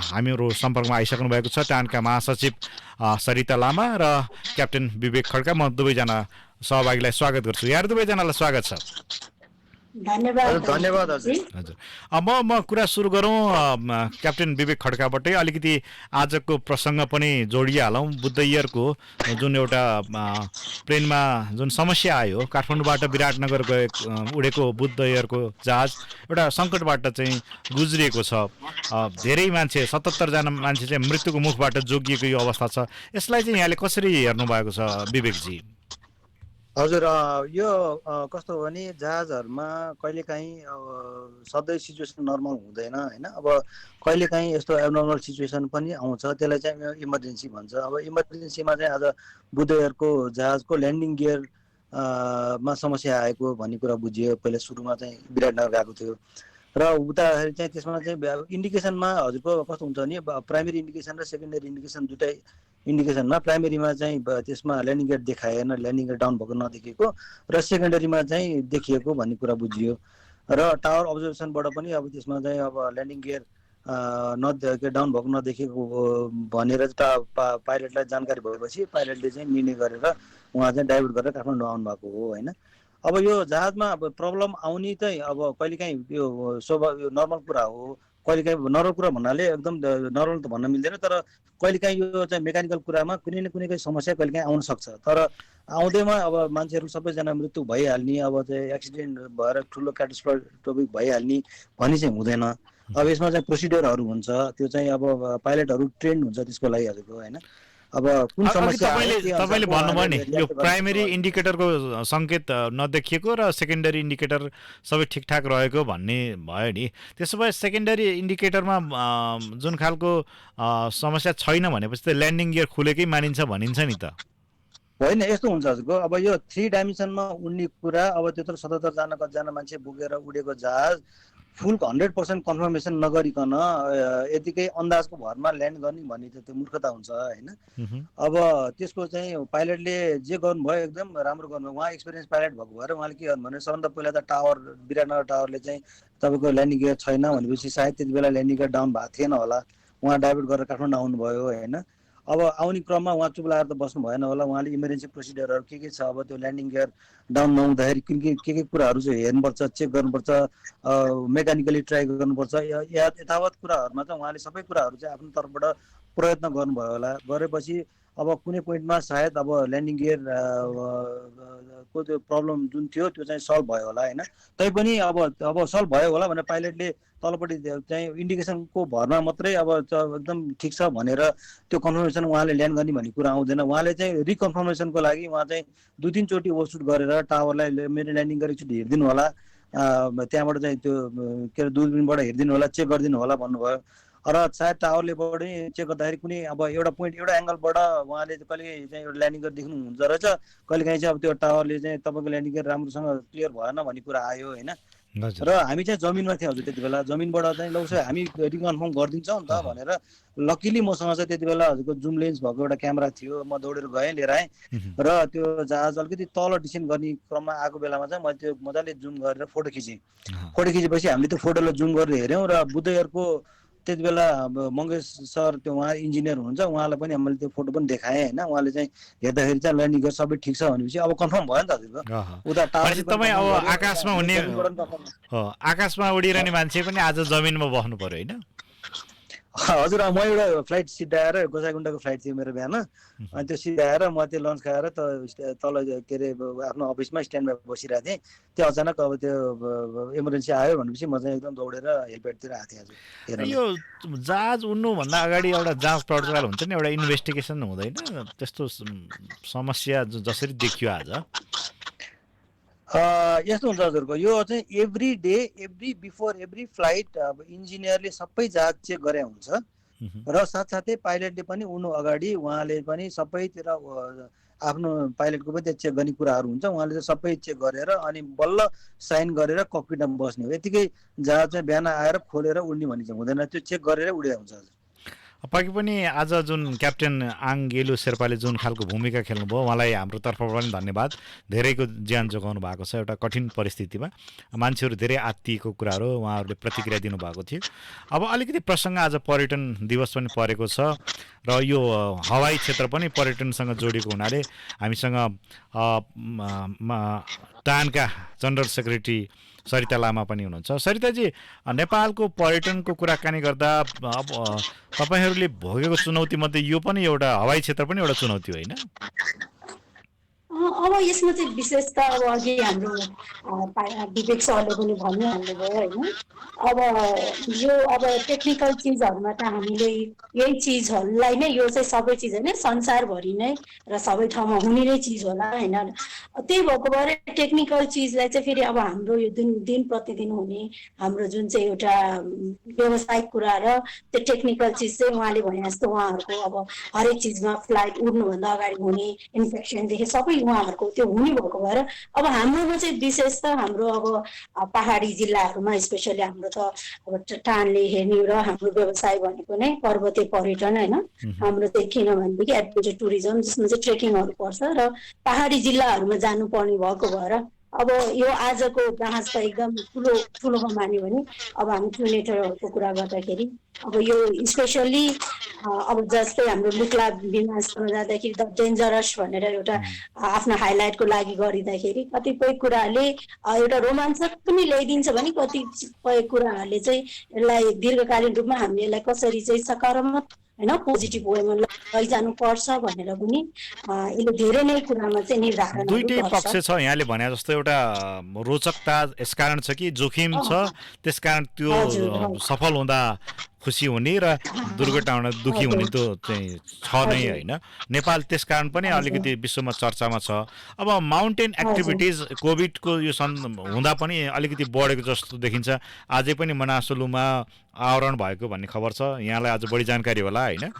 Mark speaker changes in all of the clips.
Speaker 1: हामीहरू सम्पर्कमा आइसक्नु भएको छ टानका महासचिव सरिता लामा र क्याप्टेन विवेक खड्का। म दुवैजना सहभागीलाई स्वागत गर्छु। यहाँहरू दुवैजनालाई स्वागत छ।
Speaker 2: धन्यवाद
Speaker 1: हजुर। म कुरा सुरु गरौँ क्याप्टेन विवेक खड्काबाटै। अलिकति आजको प्रसङ्ग पनि जोडिहालौँ। बुद्ध एयरको जुन एउटा प्लेनमा जुन समस्या आयो, काठमाडौँबाट विराटनगर उडेको बुद्ध एयरको जहाज एउटा सङ्कटबाट चाहिँ गुज्रिएको छ। धेरै मान्छे 77जना मान्छे चाहिँ मृत्युको मुखबाट जोगिएको यो अवस्था छ। यसलाई चाहिँ यहाँले कसरी हेर्नु भएको छ विवेकजी?
Speaker 2: हजुर, यो कस्तो हो भने जहाजहरूमा कहिलेकाहीँ सधैँ सिचुएसन नर्मल हुँदैन होइन। अब कहिलेकाहीँ यस्तो एबनर्मल सिचुएसन पनि आउँछ, त्यसलाई चाहिँ इमर्जेन्सी भन्छ। अब इमर्जेन्सीमा चाहिँ आज बुद्ध एयरको जहाजको ल्यान्डिङ गियर मा समस्या आएको भन्ने कुरा बुझियो। पहिला सुरुमा चाहिँ विराटनगर गएको थियो र उताखेरि चाहिँ त्यसमा चाहिँ इन्डिकेसनमा हजुरको कस्तो हुन्छ भने प्राइमेरी इन्डिकेसन र सेकेन्डरी इन्डिकेसन दुइटै इन्डिकेसनमा प्राइमेरीमा चाहिँ त्यसमा ल्यान्डिङ गेट देखाएन, ल्यान्डिङ गेट डाउन भएको नदेखेको, र सेकेन्डरीमा चाहिँ देखिएको भन्ने कुरा बुझियो। र टावर अब्जर्भेसनबाट पनि अब त्यसमा चाहिँ अब ल्यान्डिङ गेयर डाउन भएको नदेखेको भनेर पाइलटलाई जानकारी भएपछि पाइलटले चाहिँ निर्णय गरेर उहाँ चाहिँ डाइभर्ट गरेर काठमाडौँ आउनु भएको हो होइन। अब यो जहाजमा अब प्रब्लम आउने चाहिँ अब कहिलेकाहीँ यो स्वाभाविक नर्मल कुरा हो। कहिलेकाहीँ नर्मल कुरा भन्नाले एकदम नर्मल त भन्न मिल्दैन, तर कहिलेकाहीँ यो चाहिँ मेकानिकल कुरामा कुनै न कुनै समस्या कहिलेकाहीँ आउन सक्छ। तर आउँदैमा अब मान्छेहरू सबैजना मृत्यु भइहाल्ने, अब चाहिँ एक्सिडेन्ट भएर ठुलो क्याटास्ट्रोफिक भइहाल्ने भन्ने चाहिँ हुँदैन। अब यसमा चाहिँ प्रोसिडियरहरू हुन्छ, त्यो चाहिँ अब पाइलटहरू ट्रेन्ड हुन्छ त्यसको लागि हजुरको होइन। अब कुन समस्या
Speaker 1: तपाईँले भन्नुभयो नि यो प्राइमेरी इन्डिकेटरको सङ्केत नदेखिएको र सेकेन्डरी इन्डिकेटर सबै ठिकठाक रहेको भन्ने भयो नि। त्यसो भए सेकेन्डरी इन्डिकेटरमा जुन खालको समस्या छैन भनेपछि त ल्यान्डिङ गियर खुलेकै मानिन्छ भनिन्छ नि त?
Speaker 2: होइन, यस्तो हुन्छ हजुरको। अब यो 3 डाइमेन्सनमा उड्ने कुरा, अब त्यत्रो 77जना कतिजना मान्छे बोकेर उडेको जहाज फुल 100% कन्फर्मेसन नगरिकन यतिकै अन्दाजको भरमा ल्यान्ड गर्ने भन्ने त्यो मूर्खता हुन्छ होइन। अब त्यसको चाहिँ पाइलटले जे गर्नुभयो एकदम राम्रो गर्नुभयो। उहाँ एक्सपिरियन्स पाइलट भएको भएर उहाँले के गर्नु भने सबभन्दा पहिला त विराटनगर टावरले चाहिँ तपाईँको ल्यान्डिङ गियर छैन भनेपछि सायद त्यति बेला ल्यान्डिङ गियर डाउन भएको थिएन होला, उहाँ डाइभर्ट गरेर काठमाडौँ आउनुभयो होइन। अब आउने क्रममा उहाँ चुप लागेर त बस्नु भएन होला, उहाँले इमर्जेन्सी प्रोसिडियरहरू के छ, अब त्यो ल्यान्डिङ गियर डाउन नहुँदाखेरि के कुराहरू चाहिँ हेर्नुपर्छ, चेक गर्नुपर्छ, मेकानिकली ट्राई गर्नुपर्छ, यथावत कुराहरूमा चाहिँ उहाँले सबै कुराहरू चाहिँ आफ्नो तर्फबाट प्रयत्न गर्नुभयो होला। गरेपछि अब कुनै पोइन्टमा सायद अब ल्यान्डिङ गियर को त्यो प्रब्लम जुन थियो त्यो चाहिँ सल्भ भयो होला होइन। तैपनि अब सल्भ भयो होला भनेर पाइलटले तलपट्टि चाहिँ इन्डिकेसनको भरमा मात्रै अब एकदम ठिक छ भनेर त्यो कन्फर्मेसन उहाँले ल्यान्ड गर्ने भन्ने कुरा आउँदैन। उहाँले चाहिँ रिकन्फर्मेसनको लागि उहाँ चाहिँ 2-3 चोटि ओभरसुट गरेर टावरलाई मेरो ल्यान्डिङ गरेर एकचोटि हेरिदिनु होला, त्यहाँबाट चाहिँ त्यो के अरे दूरबीनबाट हेरिदिनु होला, चेक गरिदिनु होला भन्नुभयो। र सायद टावरले पनि चेक गर्दाखेरि कुनै अब एउटा पोइन्ट एउटा एङ्गलबाट उहाँले कहिले चाहिँ एउटा ल्यान्डिङ गरेर देख्नुहुन्छ रहेछ, कहिलेकाहीँ चाहिँ अब त्यो टावरले चाहिँ तपाईँको ल्यान्डिङ गरेर राम्रोसँग क्लियर भएन भन्ने कुरा आयो होइन। र हामी चाहिँ जमिनमा थियौँ हजुर त्यति बेला। जमिनबाट चाहिँ लौ हामी रिकन्फर्म गरिदिन्छौँ नि त भनेर लकिली मसँग चाहिँ त्यति बेला हजुरको जुम लेन्स भएको एउटा क्यामेरा थियो। म दौडेर गएँ, लिएर आएँ र त्यो जहाज अलिकति तल डिसेन्ड गर्ने क्रममा आएको बेलामा चाहिँ मैले त्यो मजाले जुम गरेर फोटो खिचेँ। फोटो खिचेपछि हामीले त्यो फोटोलाई जुम गरेर हेऱ्यौँ र बुद्ध एयरको त्यति बेला मङ्गेश सर त्यो उहाँ इन्जिनियर हुनुहुन्छ, उहाँलाई पनि मैले त्यो फोटो पनि देखाएँ होइन। उहाँले चाहिँ हेर्दाखेरि चाहिँ ल्यान्डिङ गियर सबै ठिक छ भनेपछि अब कन्फर्म भयो नि त हजुरको। उता
Speaker 1: तपाईँ अब आकाशमा उडिरहने मान्छे पनि आज जमिनमा बस्नु पर्यो होइन?
Speaker 2: हजुर, म एउटा फ्लाइट सिधाएर गोसाइकुण्डाको फ्लाइट थियो मेरो बिहान, अनि त्यो सिधाएर म त्यो लन्च खाएर त तल के अरे आफ्नो अफिसमा स्ट्यान्ड बाई बसिरहेको थिएँ। त्यो अचानक अब त्यो इमर्जेन्सी आयो भनेपछि म चाहिँ एकदम दौडेर हेलिप्याडतिर आएको थिएँ हजुर।
Speaker 1: यो जहाज उड्नुभन्दा अगाडि एउटा जाँच पडताल हुन्छ नि, एउटा इन्भेस्टिगेसन हुँदैन? त्यस्तो समस्या जसरी देखियो आज
Speaker 2: यस्तो हुन्छ हजुरको। यो चाहिँ every day before every flight अब इन्जिनियरले सबै जहाज चेक गरे हुन्छ र साथसाथै पाइलटले पनि उड्नु अगाडि उहाँले पनि सबैतिर आफ्नो पाइलटको पनि चेक गर्ने कुराहरू हुन्छ। उहाँले चाहिँ सबै चेक गरेर अनि बल्ल साइन गरेर ककपिटमा बस्ने हो। यतिकै जहाज चाहिँ बिहान आएर खोलेर उड्ने भन्ने चाहिँ हुँदैन, त्यो चेक गरेर उडे हुन्छ हजुर।
Speaker 1: पक्कै पनि आज जुन क्याप्टेन आङ गेलु शेर्पाले जुन खालको भूमिका खेल्नुभयो उहाँलाई हाम्रो तर्फबाट पनि धन्यवाद। धेरैको ज्यान जोगाउनु भएको छ एउटा कठिन परिस्थितिमा। मान्छेहरू धेरै आत्तिएको कुराहरू उहाँहरूले प्रतिक्रिया दिनुभएको थियो। अब अलिकति प्रसङ्ग आज पर्यटन दिवस पनि परेको छ र यो हवाई क्षेत्र पनि पर्यटनसँग जोडिएको हुनाले हामीसँग टानका जनरल सेक्रेटरी सरिता लामा पनि हुनुहुन्छ। सरिताजी, नेपालको पर्यटनको कुराकानी गर्दा अब तपाईँहरूले भोगेको चुनौतीमध्ये यो पनि एउटा हवाई क्षेत्र पनि एउटा चुनौती होइन?
Speaker 3: अब यसमा चाहिँ विशेष त अब अघि हाम्रो विवेक सरले पनि भनिहाल्नुभयो होइन। अब यो अब टेक्निकल चिजहरूमा त हामीले यही चिजहरूलाई नै, यो चाहिँ सबै चिज होइन, संसारभरि नै र सबै ठाउँमा हुने नै चिज होला होइन। त्यही भएको भएर टेक्निकल चिजलाई चाहिँ फेरि अब हाम्रो यो दिन प्रतिदिन हुने हाम्रो जुन चाहिँ एउटा व्यावसायिक कुरा र त्यो टेक्निकल चिज चाहिँ उहाँले भने जस्तो उहाँहरूको अब हरेक चिजमा फ्लाइट उड्नुभन्दा अगाडि हुने इन्फेक्सनदेखि सबै उहाँहरूको त्यो हुने भएको भएर अब हाम्रोमा चाहिँ विशेष त हाम्रो अब पहाडी जिल्लाहरूमा स्पेसली हाम्रो त अब टानले हेर्ने र हाम्रो व्यवसाय भनेको नै पर्वतीय पर्यटन होइन। हाम्रो चाहिँ किनभनेदेखि एडभेन्चर टुरिज्म जसमा चाहिँ ट्रेकिङहरू पर्छ र पहाडी जिल्लाहरूमा जानुपर्ने भएको भएर अब यो आजको बहस त एकदम ठुलोमा मान्यो भने अब हामी ट्युनेटरहरूको कुरा गर्दाखेरि अब यो स्पेसल्ली अब जस्तै हाम्रो लुक्ला विमानस्थलमा जाँदाखेरि द डेन्जरस भनेर एउटा आफ्नो हाइलाइटको लागि गरिँदाखेरि कतिपय कुराहरूले एउटा रोमाञ्चक पनि ल्याइदिन्छ भने कतिपय कुराहरूले चाहिँ यसलाई दीर्घकालीन रूपमा हामी यसलाई कसरी चाहिँ सकारात्मक होइन पोजिटिभ वेमा लैजानु पर्छ भनेर पनि यसले धेरै नै कुरामा चाहिँ निर्धारण गर्छ।
Speaker 1: दुईटै पक्ष छ यहाँले भने जस्तो। एउटा रोचकता यसकारण छ कि जोखिम छ, त्यसकारण त्यो सफल हुँदा खुसी हुने र दुर्घटना हुँदा दुखी हुने त्यो चाहिँ छ नै होइन। नेपाल त्यसकारण पनि अलिकति विश्वमा चर्चामा छ। अब माउन्टेन एक्टिभिटिज कोभिडको यो हुँदा पनि अलिकति बढेको जस्तो देखिन्छ। आजै पनि मनासलुमा आवरण भएको भन्ने खबर छ, यहाँलाई आज बढी जानकारी होला होइन?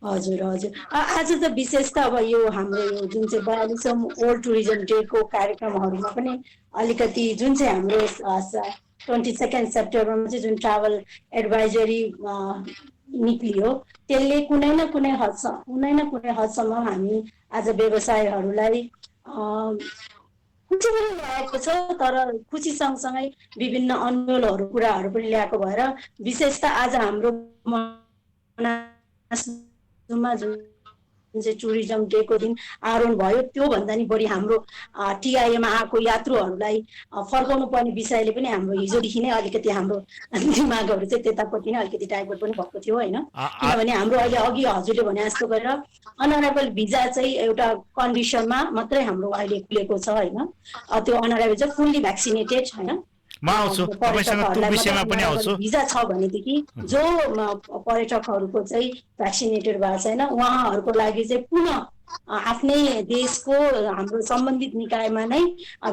Speaker 3: हजुर हजुर, आज त विशेष त अब यो हाम्रो यो जुन चाहिँ 42औं वर्ल्ड टुरिज्म डेको कार्यक्रमहरूमा पनि अलिकति जुन चाहिँ हाम्रो 22 सेप्टेम्बरमा चाहिँ जुन ट्राभल एडभाइजरी निक्लियो त्यसले कुनै न कुनै हदसम्म हामी आज व्यवसायहरूलाई खुसी पनि ल्याएको छ, तर खुसी सँगसँगै विभिन्न अन्यलहरू कुराहरू पनि ल्याएको भएर विशेष त आज हाम्रो जुन चाहिँ टुरिज्म डेको दिन आरोहण भयो त्योभन्दा नि बढी हाम्रो टिआइएमा आएको यात्रुहरूलाई फर्काउनु पर्ने विषयले पनि हाम्रो हिजोदेखि नै अलिकति हाम्रो दिमागहरू चाहिँ त्यतापट्टि नै अलिकति डाइभर्ट पनि भएको थियो होइन। किनभने हाम्रो अहिले अघि हजुरले भने जस्तो गरेर अनअराइभल भिजा चाहिँ एउटा कन्डिसनमा मात्रै हाम्रो अहिले खुलेको छ होइन। त्यो अनअराइभल चाहिँ फुल्ली भ्याक्सिनेटेड होइन,
Speaker 1: म आउँछु तपाईसँग त्यो विषयमा पनि आउँछु।
Speaker 3: भिजा छ भनेदेखि जो पर्यटकहरूको चाहिँ भ्याक्सिनेटेड भएको छैन उहाँहरूको लागि चाहिँ पुनः आफ्नै देशको हाम्रो सम्बन्धित निकायमा नै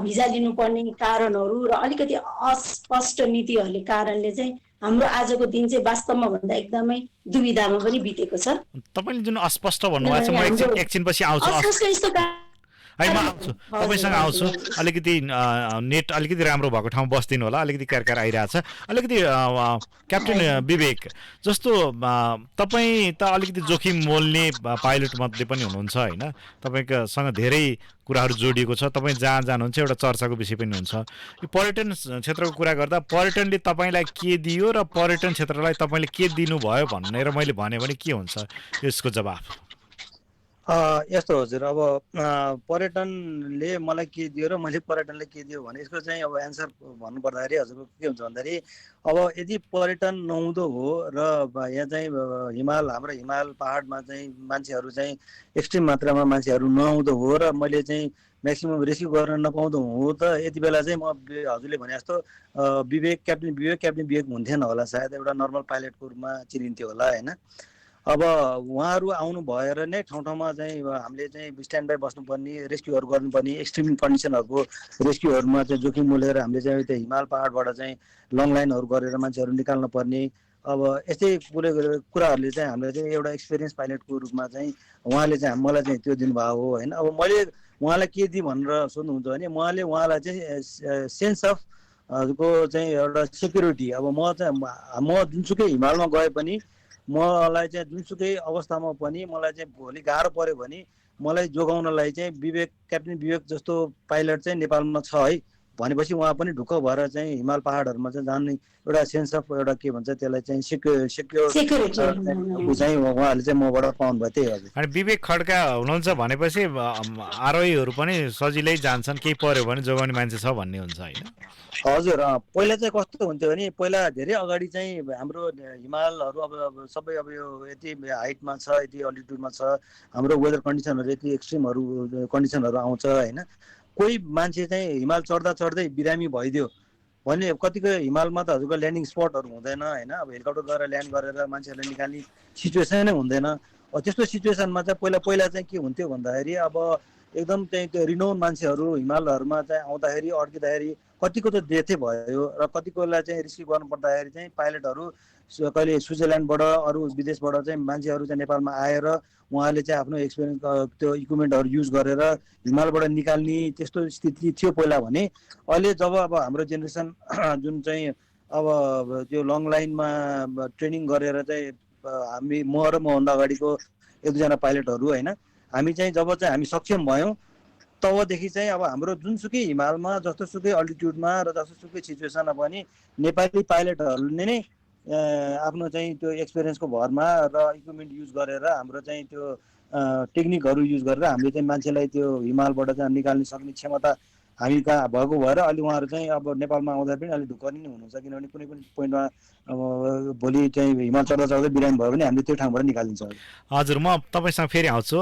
Speaker 3: भिजा लिनुपर्ने कारणहरू र अलिकति अस्पष्ट नीतिहरूले कारणले चाहिँ हाम्रो आजको दिन चाहिँ वास्तवमा भन्दा एकदमै दुविधामा पनि बितेको छ।
Speaker 1: तपाईले जुन अस्पष्ट भन्नुभएको छ म एकछिनपछि आउँछु है, म आउँछु तपाईँसँग आउँछु। अलिकति नेट अलिकति राम्रो भएको ठाउँ बस्दिनु होला, अलिकति क्यारकार आइरहेछ। अलिकति क्याप्टेन विवेक जस्तो तपाईँ त अलिकति जोखिम मोल्ने पाइलट मध्ये पनि हुनुहुन्छ होइन, तपाईँसँग धेरै कुराहरू जोडिएको छ, तपाईँ जहाँ जानुहुन्छ एउटा चर्चाको विषय पनि हुन्छ। यो पर्यटन क्षेत्रको कुरा गर्दा पर्यटनले तपाईँलाई के दियो र पर्यटन क्षेत्रलाई तपाईँले के दिनुभयो भनेर मैले भने के हुन्छ यसको जवाफ?
Speaker 2: यस्तो हजुर, अब पर्यटनले मलाई के दियो र मैले पर्यटनले के दियो भने यसको चाहिँ अब एन्सर भन्नुपर्दाखेरि हजुरको के हुन्छ भन्दाखेरि अब यदि पर्यटन नहुँदो हो र यहाँ चाहिँ हाम्रो हिमाल पहाडमा चाहिँ मान्छेहरू चाहिँ एक्सट्रिम मात्रामा मान्छेहरू नआउँदो हो र मैले चाहिँ म्याक्सिमम रेस्क्यु गर्न नपाउँदो हो त यति बेला चाहिँ म हजुरले भने जस्तो क्याप्टेन विवेक हुन्थेन होला, सायद एउटा नर्मल पाइलटको रूपमा चिनिन्थ्यो होला होइन। अब उहाँहरू आउनु भएर नै ठाउँ ठाउँमा चाहिँ हामीले चाहिँ स्ट्यान्ड बाई बस्नुपर्ने, रेस्क्युहरू गर्नुपर्ने, एक्सट्रिम कन्डिसनहरूको रेस्क्युहरूमा चाहिँ जोखिम मोलेर हामीले चाहिँ त्यो हिमाल पहाडबाट चाहिँ लङ लाइनहरू गरेर मान्छेहरू निकाल्नु पर्ने। अब यस्तै कुराहरूले चाहिँ हामीले चाहिँ एउटा एक्सपिरियन्स पाइलटको रूपमा चाहिँ उहाँले चाहिँ मलाई चाहिँ त्यो दिनुभएको हो होइन। अब मैले उहाँलाई के दिएँ भनेर सोध्नुहुन्छ भने उहाँलाई चाहिँ सेन्स अफ को चाहिँ एउटा सेक्युरिटी। अब म जुनसुकै हिमालमा गए पनि मलाई चाहिँ जुनसुकै अवस्थामा पनि मलाई चाहिँ भोलि गाह्रो पर्यो भने मलाई जोगाउनलाई चाहिँ क्याप्टेन विवेक जस्तो पाइलट चाहिँ नेपालमा छ है भनेपछि उहाँ पनि ढुक्क भएर चाहिँ हिमाल पहाडहरूमा चाहिँ जाने एउटा सेन्स अफ एउटा के भन्छ त्यसलाई चाहिँ सेक्योर चाहिँ उहाँहरूले चाहिँ मबाट पाउनुभयो त्यही हजुर।
Speaker 1: अनि विवेक खड्का हुनुहुन्छ भनेपछि आरोहीहरू पनि सजिलै जान्छन्, केही पर्यो भने जोगाउने मान्छे छ भन्ने हुन्छ होइन?
Speaker 2: हजुर पहिला चाहिँ कस्तो हुन्थ्यो भने पहिला धेरै अगाडि चाहिँ हाम्रो हिमालहरू अब सबै अब यो यति हाइटमा छ, यति अल्टिट्युडमा छ, हाम्रो वेदर कन्डिसनहरू यति एक्सट्रिमहरू कन्डिसनहरू आउँछ होइन। कोही मान्छे चाहिँ हिमाल चढ्दा चढ्दै बिरामी भइदियो भने कतिको हिमालमा त हजुरको ल्यान्डिङ स्पटहरू हुँदैन होइन। अब हेलिकप्टर गएर ल्यान्ड गरेर मान्छेहरूलाई निकाल्ने सिचुएसन नै हुँदैन। त्यस्तो सिचुएसनमा चाहिँ पहिला चाहिँ के हुन्थ्यो भन्दाखेरि अब एकदम चाहिँ त्यो रिनाउन मान्छेहरू हिमालहरूमा चाहिँ आउँदाखेरि अड्किँदाखेरि कतिको त डेथै भयो र कतिकोलाई चाहिँ रिस्क्यु गर्नु पर्दाखेरि चाहिँ पाइलटहरू कहिले स्विजरल्यान्डबाट अरू विदेशबाट चाहिँ मान्छेहरू चाहिँ नेपालमा आएर उहाँले चाहिँ आफ्नो एक्सपिरियन्स त्यो इक्विपमेन्टहरू युज गरेर हिमालबाट निकाल्ने त्यस्तो स्थिति थियो पहिला भने। अहिले जब अब हाम्रो जेनेरेसन जुन चाहिँ अब त्यो लङ लाइनमा ट्रेनिङ गरेर चाहिँ हामी म र मभन्दा अगाडिको एक दुईजना पाइलटहरू होइन हामी चाहिँ जब चाहिँ हामी सक्षम भयौँ तबदेखि चाहिँ अब हाम्रो जुनसुकै हिमालमा जस्तोसुकै अल्टिट्युडमा र जस्तोसुकै सिचुएसनमा पनि नेपाली पाइलटहरूले नै आफ्नो चाहिँ त्यो एक्सपिरियन्सको भरमा र इक्विपमेन्ट युज गरेर हाम्रो चाहिँ त्यो टेक्निकहरू युज गरेर हामीले चाहिँ मान्छेलाई त्यो हिमालबाट चाहिँ निकाल्न सक्ने क्षमता हामी कहाँ भएको भएर अहिले उहाँहरू चाहिँ अब नेपालमा आउँदा पनि अलिक ढुक्क नै हुनुहुन्छ किनभने कुनै पनि पोइन्टमा अब भोलि चाहिँ हिमाल चढ्दा चढ्दै बिरामी भयो भने हामीले त्यो ठाउँबाट निकालिदिन्छौँ।
Speaker 1: हजुर, म तपाईँसँग फेरि आउँछु।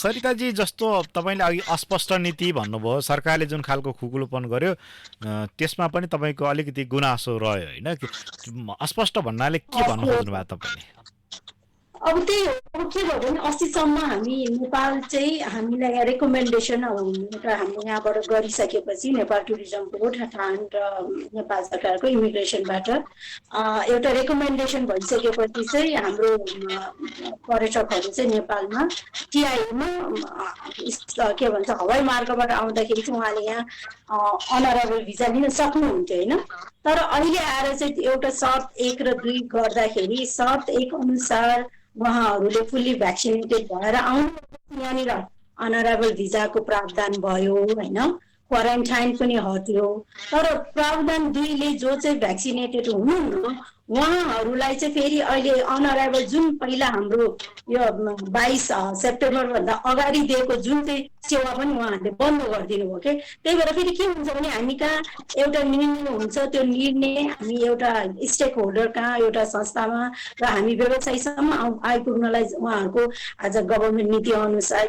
Speaker 1: सरिताजी, जस्तो तपाईँले अघि अस्पष्ट नीति भन्नुभयो, सरकारले जुन खालको खुकुलोपन गर्यो त्यसमा पनि तपाईँको अलिकति गुनासो रह्यो होइन? अस्पष्ट भन्नाले के भन्नु खोज्नु भयो तपाईँले?
Speaker 3: अब त्यही हो, अब के भयो भने अस्तिसम्म हामी नेपाल चाहिँ हामीलाई रेकमेन्डेसन एउटा हाम्रो यहाँबाट गरिसकेपछि नेपाल टुरिज्म बोर्ड र नेपाल सरकारको इमिग्रेसनबाट एउटा रेकमेन्डेसन भइसकेपछि चाहिँ हाम्रो पर्यटकहरू चाहिँ नेपालमा टिआइएमा के भन्छ हवाई मार्गबाट आउँदाखेरि चाहिँ उहाँले यहाँ अनरेबल भिजा लिन सक्नुहुन्थ्यो होइन। तर अहिले आएर चाहिँ एउटा सर्त 1 र 2 गर्दाखेरि सर्त 1 अनुसार उहाँहरूले फुल्ली भ्याक्सिनेटेड भएर आउनु यहाँनिर अनरेबल भिजाको प्रावधान भयो होइन, क्वारेन्टाइन पनि हट्यो। तर प्रावधान 2 ले जो चाहिँ भ्याक्सिनेटेड हुनुहुन्न उहाँहरूलाई चाहिँ फेरि अहिले अनअराइभल जुन पहिला हाम्रो यो 22 सेप्टेम्बरभन्दा अगाडि दिएको जुन चाहिँ सेवा पनि उहाँहरूले बन्द गरिदिनु भयो के। त्यही भएर फेरि के हुन्छ भने हामी कहाँ एउटा निर्णय हुन्छ, त्यो निर्णय हामी एउटा स्टेक होल्डर कहाँ एउटा संस्थामा र हामी व्यवसायीसम्म आइपुग्नलाई उहाँहरूको आज गभर्मेन्ट नीति अनुसार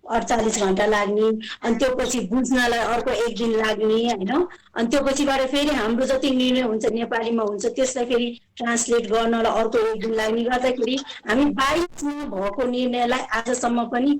Speaker 3: 48 घण्टा लाग्ने, अनि त्यो पछि बुझ्नलाई अर्को 1 दिन लाग्ने होइन। अनि त्यो पछिबाट फेरि हाम्रो जति निर्णय हुन्छ नेपालीमा हुन्छ त्यसलाई फेरि ट्रान्सलेट गर्नलाई अर्को 1 दिन लाग्ने गर्दाखेरि हामी 22 मा भएको निर्णयलाई आजसम्म पनि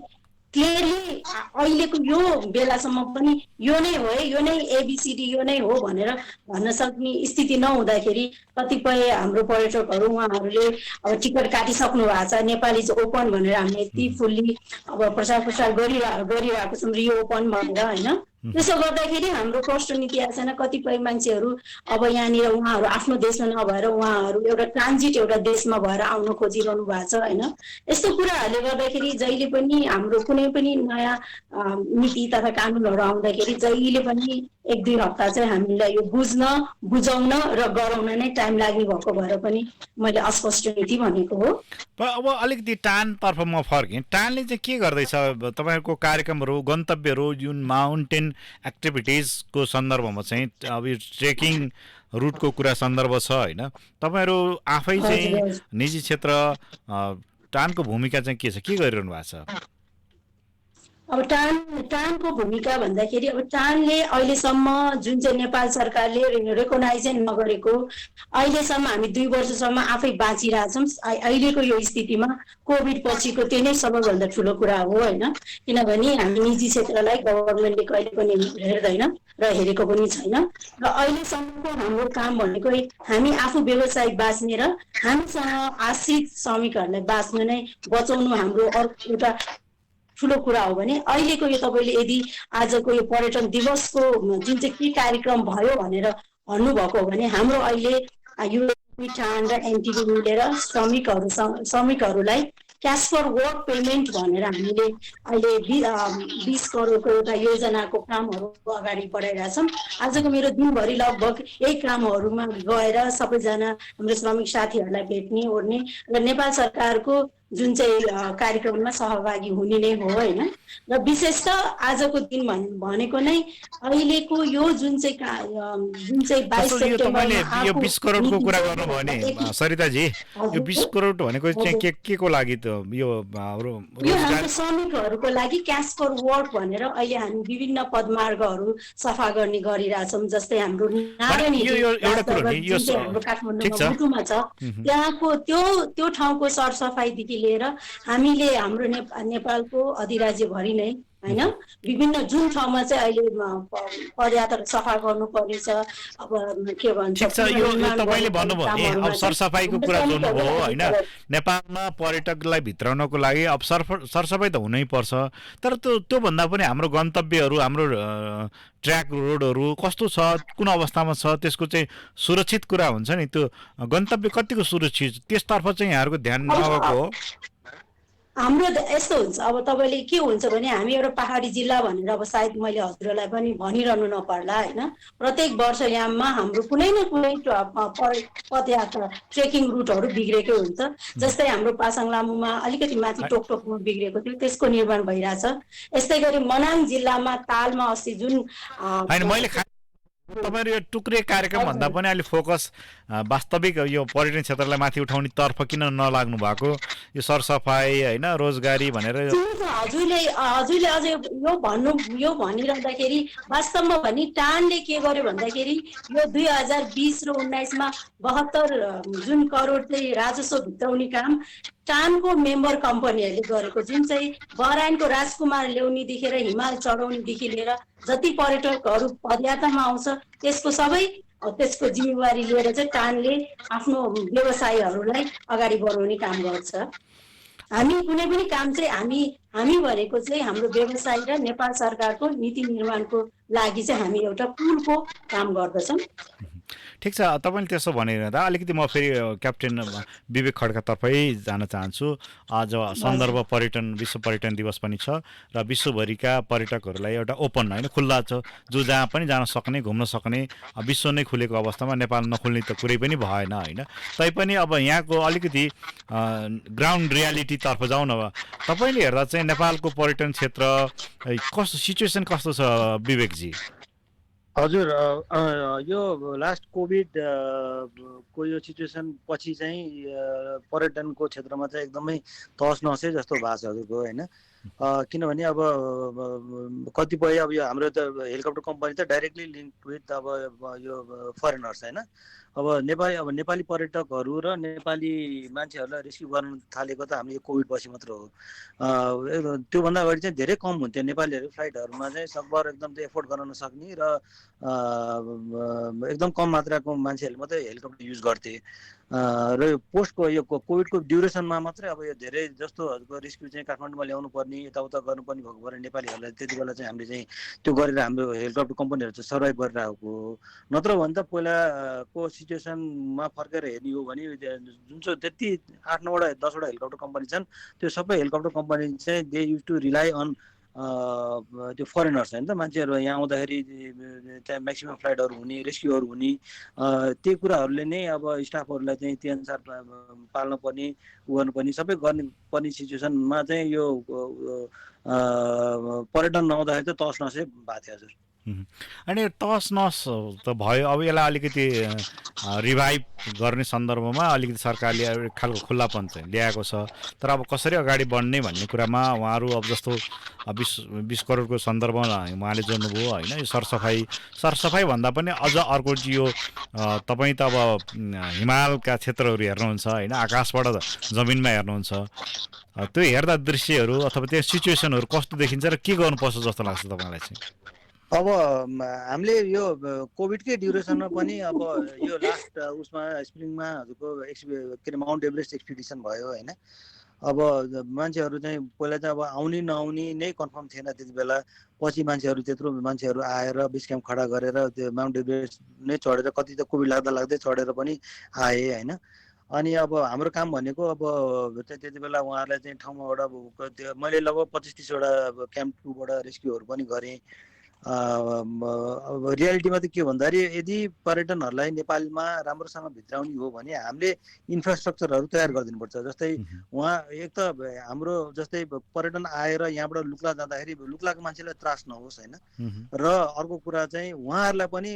Speaker 3: क्लियरली अहिलेको यो बेलासम्म पनि यो नै हो है, यो नै एबीसीडी यो नै हो भनेर भन्न सक्ने स्थिति नहुँदाखेरि कतिपय हाम्रो पर्यटकहरू उहाँहरूले अब टिकट काटिसक्नु भएको छ, नेपाली चाहिँ ओपन भनेर हामीले यति फुल्ली अब प्रचार गरिरहेको छौँ रिओ ओपन भनेर होइन। त्यसो गर्दाखेरि हाम्रो कष्ट नीति आएको छैन। कतिपय मान्छेहरू अब यहाँनिर उहाँहरू आफ्नो देशमा नभएर उहाँहरू एउटा ट्रान्जिट एउटा देशमा भएर आउन खोजिरहनु भएको छ होइन। यस्तो कुराहरूले गर्दाखेरि जहिले पनि हाम्रो कुनै पनि नयाँ नीति तथा कानुनहरू आउँदाखेरि जहिले पनि 1-2 हप्ता चाहिँ हामीलाई यो बुझ्न बुझाउन र गराउन नै टाइम लाग्ने भएको भएर पनि मैले अस्पष्ट नीति भनेको हो।
Speaker 1: अब अलिकति टानतर्फ म फर्केँ, टानले चाहिँ के गर्दैछ तपाईँहरूको कार्यक्रमहरू गन्तव्यहरू जुन माउन्टेन एक्टिभिटिजको सन्दर्भमा चाहिँ अब यो ट्रेकिङ रुटको कुरा सन्दर्भ छ होइन, तपाईँहरू आफै चाहिँ निजी क्षेत्र टानको भूमिका चाहिँ के छ, के गरिरहनु भएको छ?
Speaker 3: अब टानको भूमिका भन्दाखेरि अब टानले अहिलेसम्म जुन चाहिँ नेपाल सरकारले रेकगनाइजै नगरेको अहिलेसम्म हामी 2 वर्षसम्म आफै बाँचिरहेछौँ। अहिलेको यो स्थितिमा कोभिड पछिको त्यो नै सबैभन्दा ठुलो कुरा हो होइन। किनभने हामी निजी क्षेत्रलाई गभर्मेन्टले कहिले पनि हेर्दैन र हेरेको पनि छैन र अहिलेसम्मको हाम्रो काम भनेको हामी आफू व्यवसाय बाँच्ने र हामीसँग आश्रित श्रमिकहरूलाई बाँच्नु नै बचाउनु हाम्रो अर्को एउटा ठुलो कुरा हो भने अहिलेको यो तपाईँले यदि आजको यो पर्यटन दिवसको जुन चाहिँ के कार्यक्रम भयो भनेर भन्नुभएको हो भने हाम्रो अहिले यो मिठान र एनटिभी मिलेर श्रमिकहरूलाई क्यास फर वर्क पेमेन्ट भनेर हामीले अहिले 20 करोडको एउटा योजनाको कामहरू अगाडि बढाइरहेछौँ। आजको मेरो दिनभरि लगभग यही कामहरूमा गएर सबैजना हाम्रो श्रमिक साथीहरूलाई भेट्ने ओर्ने र नेपाल सरकारको जुन चाहिँ कार्यक्रममा सहभागी हुने नै हो होइन। र विशेष त आजको दिन भनेको नै अहिलेको यो जुन चाहिँ 22
Speaker 1: कस्तो यो तपाईँले
Speaker 3: सेप्टेम्बरमा
Speaker 1: यो
Speaker 3: आएको
Speaker 1: 20 करोडको
Speaker 3: नीति
Speaker 1: कुरा
Speaker 3: चाहिँ
Speaker 1: गर्नुभयो नि
Speaker 3: एक-
Speaker 1: सरिताजी, यो 20
Speaker 3: हजुर
Speaker 1: करोड भनेको चाहिँ
Speaker 3: हजुर
Speaker 1: के को लागि त यो हाम्रो
Speaker 3: यो
Speaker 1: रोजगार?
Speaker 3: हाम्रो श्रमिकहरूको लागि क्यास फर वर्क भनेर अहिले हामी विभिन्न पदमार्गहरू सफा गर्ने गरिरहेछौँ। जस्तै हाम्रो नारायणी
Speaker 1: यो एउटा कुरो नि, यो
Speaker 3: जुन चाहिँ हाम्रो
Speaker 1: ठिक
Speaker 3: काठमाडौँमा
Speaker 1: छ।
Speaker 3: बुटुमा छ त्यहाँको त्यो ठाउँको सरसफाइदेखि लिएर हामीले हाम्रो नेपालको अधिराज्यभरि नै होइन विभिन्न जुन ठाउँमा चाहिँ अहिले पदयात्रा सफा गर्नु पर्नेछ अब के भन्छ
Speaker 1: ठिक छ, यो
Speaker 3: पुनर्निर्माण
Speaker 1: तपाईँले
Speaker 3: गर्नुपर्ने
Speaker 1: भन्नुभयो नि, अब
Speaker 3: कामहरूमा चाहिँ
Speaker 1: सरसफाइको
Speaker 3: हाम्रो
Speaker 1: कुरा
Speaker 3: श्रमिकहरू
Speaker 1: जोड्नुभयो होइन।
Speaker 3: अहिले
Speaker 1: नेपालमा पर्यटकलाई भित्राउनको लागि अब सरसफाइ त हुनै पर्छ, तर त्योभन्दा पनि हाम्रो गन्तव्यहरू, हाम्रो ट्र्याक रोडहरू कस्तो छ, कुन अवस्थामा छ, त्यसको चाहिँ सुरक्षित कुरा हुन्छ नि, त्यो गन्तव्य कतिको सुरक्षित त्यसतर्फ चाहिँ यहाँहरूको ध्यान नगएको हो।
Speaker 3: हाम्रो यस्तो हुन्छ अब तपाईँले के हुन्छ भने हामी एउटा पहाडी जिल्ला भनेर अब सायद मैले हजुरहरूलाई पनि भनिरहनु नपर्ला होइन। प्रत्येक वर्ष याममा हाम्रो कुनै न कुनै पदयात्रा ट्रेकिङ रुटहरू बिग्रेकै हुन्छ। जस्तै हाम्रो पासाङ लामुमा अलिकति माथि टोकटोकमा बिग्रेको थियो, त्यसको निर्माण भइरहेछ। यस्तै गरी मनाङ जिल्लामा तालमा अस्ति जुन
Speaker 1: होइन, मैले तपाईँहरू यो टुक्रे कार्यक्रम भन्दा पनि अलि फोकस वास्तविक यो पर्यटन क्षेत्रलाई माथि उठाउने तर्फ किन नलाग्नु भएको? यो सरसफाइ होइन, रोजगारी भनेर
Speaker 3: हजुरले अझै यो भनिरहँदाखेरि वास्तवमा भने टानले के गर्यो भन्दाखेरि यो 2020 र 19मा 72 जुन करोड चाहिँ राजस्व भित्राउने काम टानको मेम्बर कम्पनीहरूले गरेको, जुन चाहिँ बराइनको राजकुमार ल्याउनेदेखि र हिमाल चढाउनेदेखि लिएर जति पर्यटकहरू पदयात्रामा आउँछ त्यसको जिम्मेवारी लिएर चाहिँ टानले आफ्नो व्यवसायहरूलाई अगाडि बढाउने काम गर्छ। हामी कुनै पनि काम चाहिँ हामी भनेको चाहिँ हाम्रो व्यवसाय र नेपाल सरकारको नीति निर्माणको लागि चाहिँ हामी एउटा पुलको काम गर्दछौँ।
Speaker 1: ठिक छ, तपाईँले त्यसो भनिरहँदा अलिकति म फेरि क्याप्टेन विवेक खड्कातर्फै जान चाहन्छु। आज सन्दर्भ पर्यटन विश्व पर्यटन दिवस पनि छ र विश्वभरिका पर्यटकहरूलाई एउटा ओपन होइन, खुल्ला छ, जो जहाँ पनि जान सक्ने, घुम्न सक्ने, विश्व नै खुलेको अवस्थामा नेपाल नखुल्ने त कुरै पनि भएन होइन। तैपनि अब यहाँको अलिकति ग्राउन्ड रियालिटीतर्फ जाउँ न। तपाईँले हेर्दा चाहिँ नेपालको पर्यटन क्षेत्र कस्तो सिचुएसन कस्तो छ विवेकजी?
Speaker 2: हजुर, यो लास्ट कोभिड को यो सिचुएसन पछि चाहिँ पर्यटनको क्षेत्रमा चाहिँ एकदमै तहस नहसै जस्तो भएको छ हजुरको होइन। किनभने अब कतिपय अब यो हाम्रो त हेलिकप्टर कम्पनी त डाइरेक्टली लिङ्क विथ अब यो फरेनर्स होइन। अब नेपाली पर्यटकहरू र नेपाली मान्छेहरूलाई रेस्क्यु गर्न थालेको त हामीले कोभिड पछि मात्र हो। त्योभन्दा अगाडि चाहिँ धेरै कम हुन्थ्यो नेपालीहरू फ्लाइटहरूमा चाहिँ सकभर एकदम त्यो एफोर्ड गर्न नसक्ने र एकदम कम मात्राको मान्छेहरूले मात्रै हेलिकप्टर युज गर्थे। र यो पोस्टको यो कोभिडको ड्युरेसनमा मात्रै अब यो धेरै जस्तोहरूको रेस्क्यु चाहिँ काठमाडौँमा ल्याउनु पर्ने, यताउता गर्नुपर्ने भएको भएर नेपालीहरूलाई त्यति बेला चाहिँ हामीले चाहिँ त्यो गरेर हाम्रो हेलिकप्टर कम्पनीहरू चाहिँ सर्भाइभ गरिरहेको हो। नत्र भने त पहिलाको सिचुएसनमा फर्केर हेर्ने हो भने जुन चाहिँ त्यति 8-9वटा 10वटा हेलिकप्टर कम्पनी छन्, त्यो सबै हेलिकप्टर कम्पनी चाहिँ they use to rely on त्यो फरेनर्स होइन त। मान्छेहरू यहाँ आउँदाखेरि त्यहाँ म्याक्सिमम् फ्लाइटहरू हुने, रेस्क्युहरू हुने, त्यही कुराहरूले नै अब स्टाफहरूलाई चाहिँ त्यही अनुसार पाल्न पर्ने, गर्नुपर्ने, सबै गर्ने पर्ने सिचुएसनमा चाहिँ यो पर्यटन नआउँदाखेरि त तहस नहसै भएको थियो हजुर।
Speaker 1: अनि तहस नहस त भयो, अब यसलाई अलिकति रिभाइभ गर्ने सन्दर्भमा अलिकति सरकारले एक खालको खुल्लापन चाहिँ ल्याएको छ। तर अब कसरी अगाडि बढ्ने भन्ने कुरामा उहाँहरू अब जस्तो 20 करोडको सन्दर्भमा उहाँले जोड्नुभयो होइन। यो सरसफाइ भन्दा पनि अझ अर्को यो तपाईँ त अब हिमालका क्षेत्रहरू हेर्नुहुन्छ होइन, आकाशबाट जमिनमा हेर्नुहुन्छ, त्यो हेर्दा दृश्यहरू अथवा त्यो सिचुएसनहरू कस्तो देखिन्छ र के गर्नुपर्छ जस्तो लाग्छ तपाईँलाई चाहिँ?
Speaker 2: अब हामीले यो कोभिडकै ड्युरेसनमा पनि अब यो लास्ट उसमा स्प्रिङमा हजुरको के अरे माउन्ट एभरेस्ट एक्सपिडिसन भयो होइन। अब मान्छेहरू चाहिँ पहिला चाहिँ अब आउने नआउने नै कन्फर्म थिएन त्यति बेला। पछि मान्छेहरू त्यत्रो मान्छेहरू आएर बेस क्याम्प खडा गरेर त्यो माउन्ट एभरेस्ट नै चढेर कति त कोभिड लाग्दा लाग्दै चढेर पनि आए होइन। अनि अब हाम्रो काम भनेको अब त्यति बेला उहाँहरूलाई चाहिँ ठाउँमाबाट त्यो मैले लगभग 25-30वटा क्याम्प टूबाट रेस्क्युहरू पनि गरेँ। अब रियालिटीमा त के भन्दाखेरि यदि पर्यटनहरूलाई नेपालमा राम्रोसँग भित्राउने हो भने हामीले इन्फ्रास्ट्रक्चरहरू तयार गरिदिनुपर्छ। जस्तै उहाँ एक त हाम्रो जस्तै पर्यटन आएर यहाँबाट लुक्ला जाँदाखेरि लुक्लाको मान्छेलाई त्रास नहोस् होइन। र अर्को कुरा चाहिँ उहाँहरूलाई पनि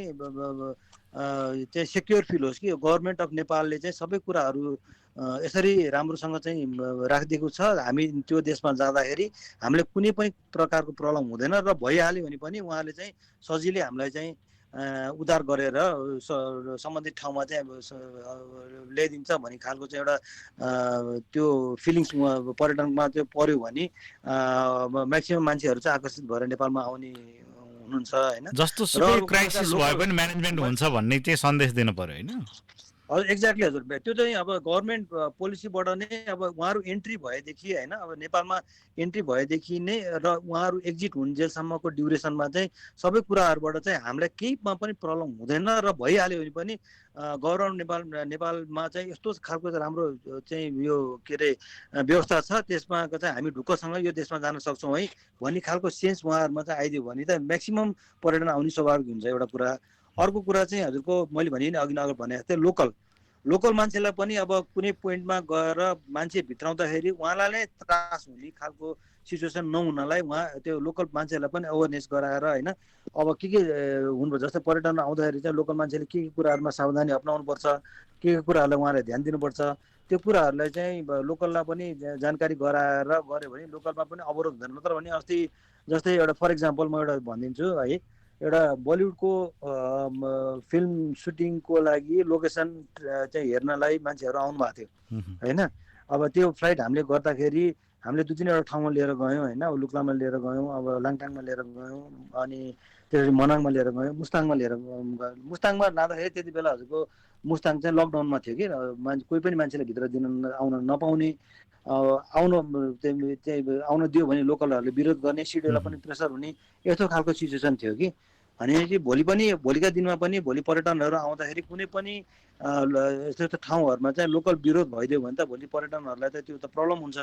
Speaker 2: चाहिँ सेक्योर फिल होस् कि गभर्मेन्ट अफ नेपालले चाहिँ सबै कुराहरू यसरी राम्रोसँग चाहिँ राखिदिएको छ। हामी त्यो देशमा जाँदाखेरि हामीले कुनै पनि प्रकारको प्रब्लम हुँदैन र भइहाल्यो भने पनि उहाँले चाहिँ सजिलै हामीलाई चाहिँ उद्धार गरेर सम्बन्धित ठाउँमा चाहिँ ल्याइदिन्छ भन्ने खालको चाहिँ एउटा त्यो फिलिङ्स पर्यटनमा त्यो पर्यो भने म्याक्सिमम् मान्छेहरू चाहिँ आकर्षित भएर नेपालमा आउने हुनुहुन्छ होइन।
Speaker 1: जस्तो सुकै क्राइसिस भए पनि म्यानेजमेन्ट हुन्छ भन्ने चाहिँ सन्देश दिनु पर्यो होइन।
Speaker 2: हजुर एक्ज्याक्टली हजुर। त्यो चाहिँ अब गभर्मेन्ट पोलिसीबाट नै अब उहाँहरू एन्ट्री भएदेखि होइन अब नेपालमा एन्ट्री भएदेखि नै र उहाँहरू एक्जिट हुन्जेलसम्मको ड्युरेसनमा चाहिँ सबै कुराहरूबाट चाहिँ हामीलाई केहीमा पनि प्रब्लम हुँदैन र भइहाल्यो भने पनि गभर्मेन्ट नेपालमा चाहिँ यस्तो खालको राम्रो चाहिँ यो के अरे व्यवस्था छ त्यसमा चाहिँ हामी ढुक्कसँग यो देशमा जान सक्छौँ है भन्ने खालको सेन्स उहाँहरूमा चाहिँ आइदियो भने त म्याक्सिमम् पर्यटन आउने स्वाभाविक हुन्छ एउटा कुरा। अर्को कुरा चाहिँ हजुरको मैले भने नि अघि भने जस्तै लोकल मान्छेलाई पनि अब कुनै पोइन्टमा गएर मान्छे भित्राउँदाखेरि उहाँलाई नै त्रास हुने खालको सिचुएसन नहुनलाई उहाँ त्यो लोकल मान्छेहरूलाई पनि अवेरनेस गराएर होइन अब के हुनुपर्छ। जस्तै पर्यटन आउँदाखेरि चाहिँ लोकल मान्छेले के कुराहरूमा सावधानी अप्नाउनुपर्छ, के कुराहरूलाई उहाँलाई ध्यान दिनुपर्छ, त्यो कुराहरूलाई चाहिँ लोकललाई पनि जानकारी गराएर गऱ्यो भने लोकलमा पनि अवरोध हुँदैन। नत्र भने अस्ति जस्तै एउटा फर इक्जाम्पल म एउटा भनिदिन्छु है। एउटा बलिउडको फिल्म सुटिङको लागि लोकेसन चाहिँ हेर्नलाई मान्छेहरू आउनु भएको थियो होइन। अब त्यो फ्लाइट हामीले गर्दाखेरि हामीले 2-3वटा ठाउँमा लिएर गयौँ होइन। अब लुक्लामा लिएर गयौँ, अब लाङटाङमा लिएर गयौँ, अनि त्यसरी मनाङमा लिएर गयौँ, मुस्ताङमा लिएर मुस्ताङमा लाँदाखेरि त्यति बेला हजुरको मुस्ताङ चाहिँ लकडाउनमा थियो कि कोही पनि मान्छेले भित्र आउन नपाउने। आउन दियो भने लोकलहरूले विरोध गर्ने, सिडिओलाई पनि प्रेसर हुने यस्तो खालको सिचुएसन थियो कि। भनेपछि भोलिका दिनमा पनि भोलि पर्यटनहरू आउँदाखेरि कुनै पनि यस्तो ठाउँहरूमा चाहिँ लोकल विरोध भइदियो भने त भोलि पर्यटनहरूलाई त त्यो त प्रब्लम हुन्छ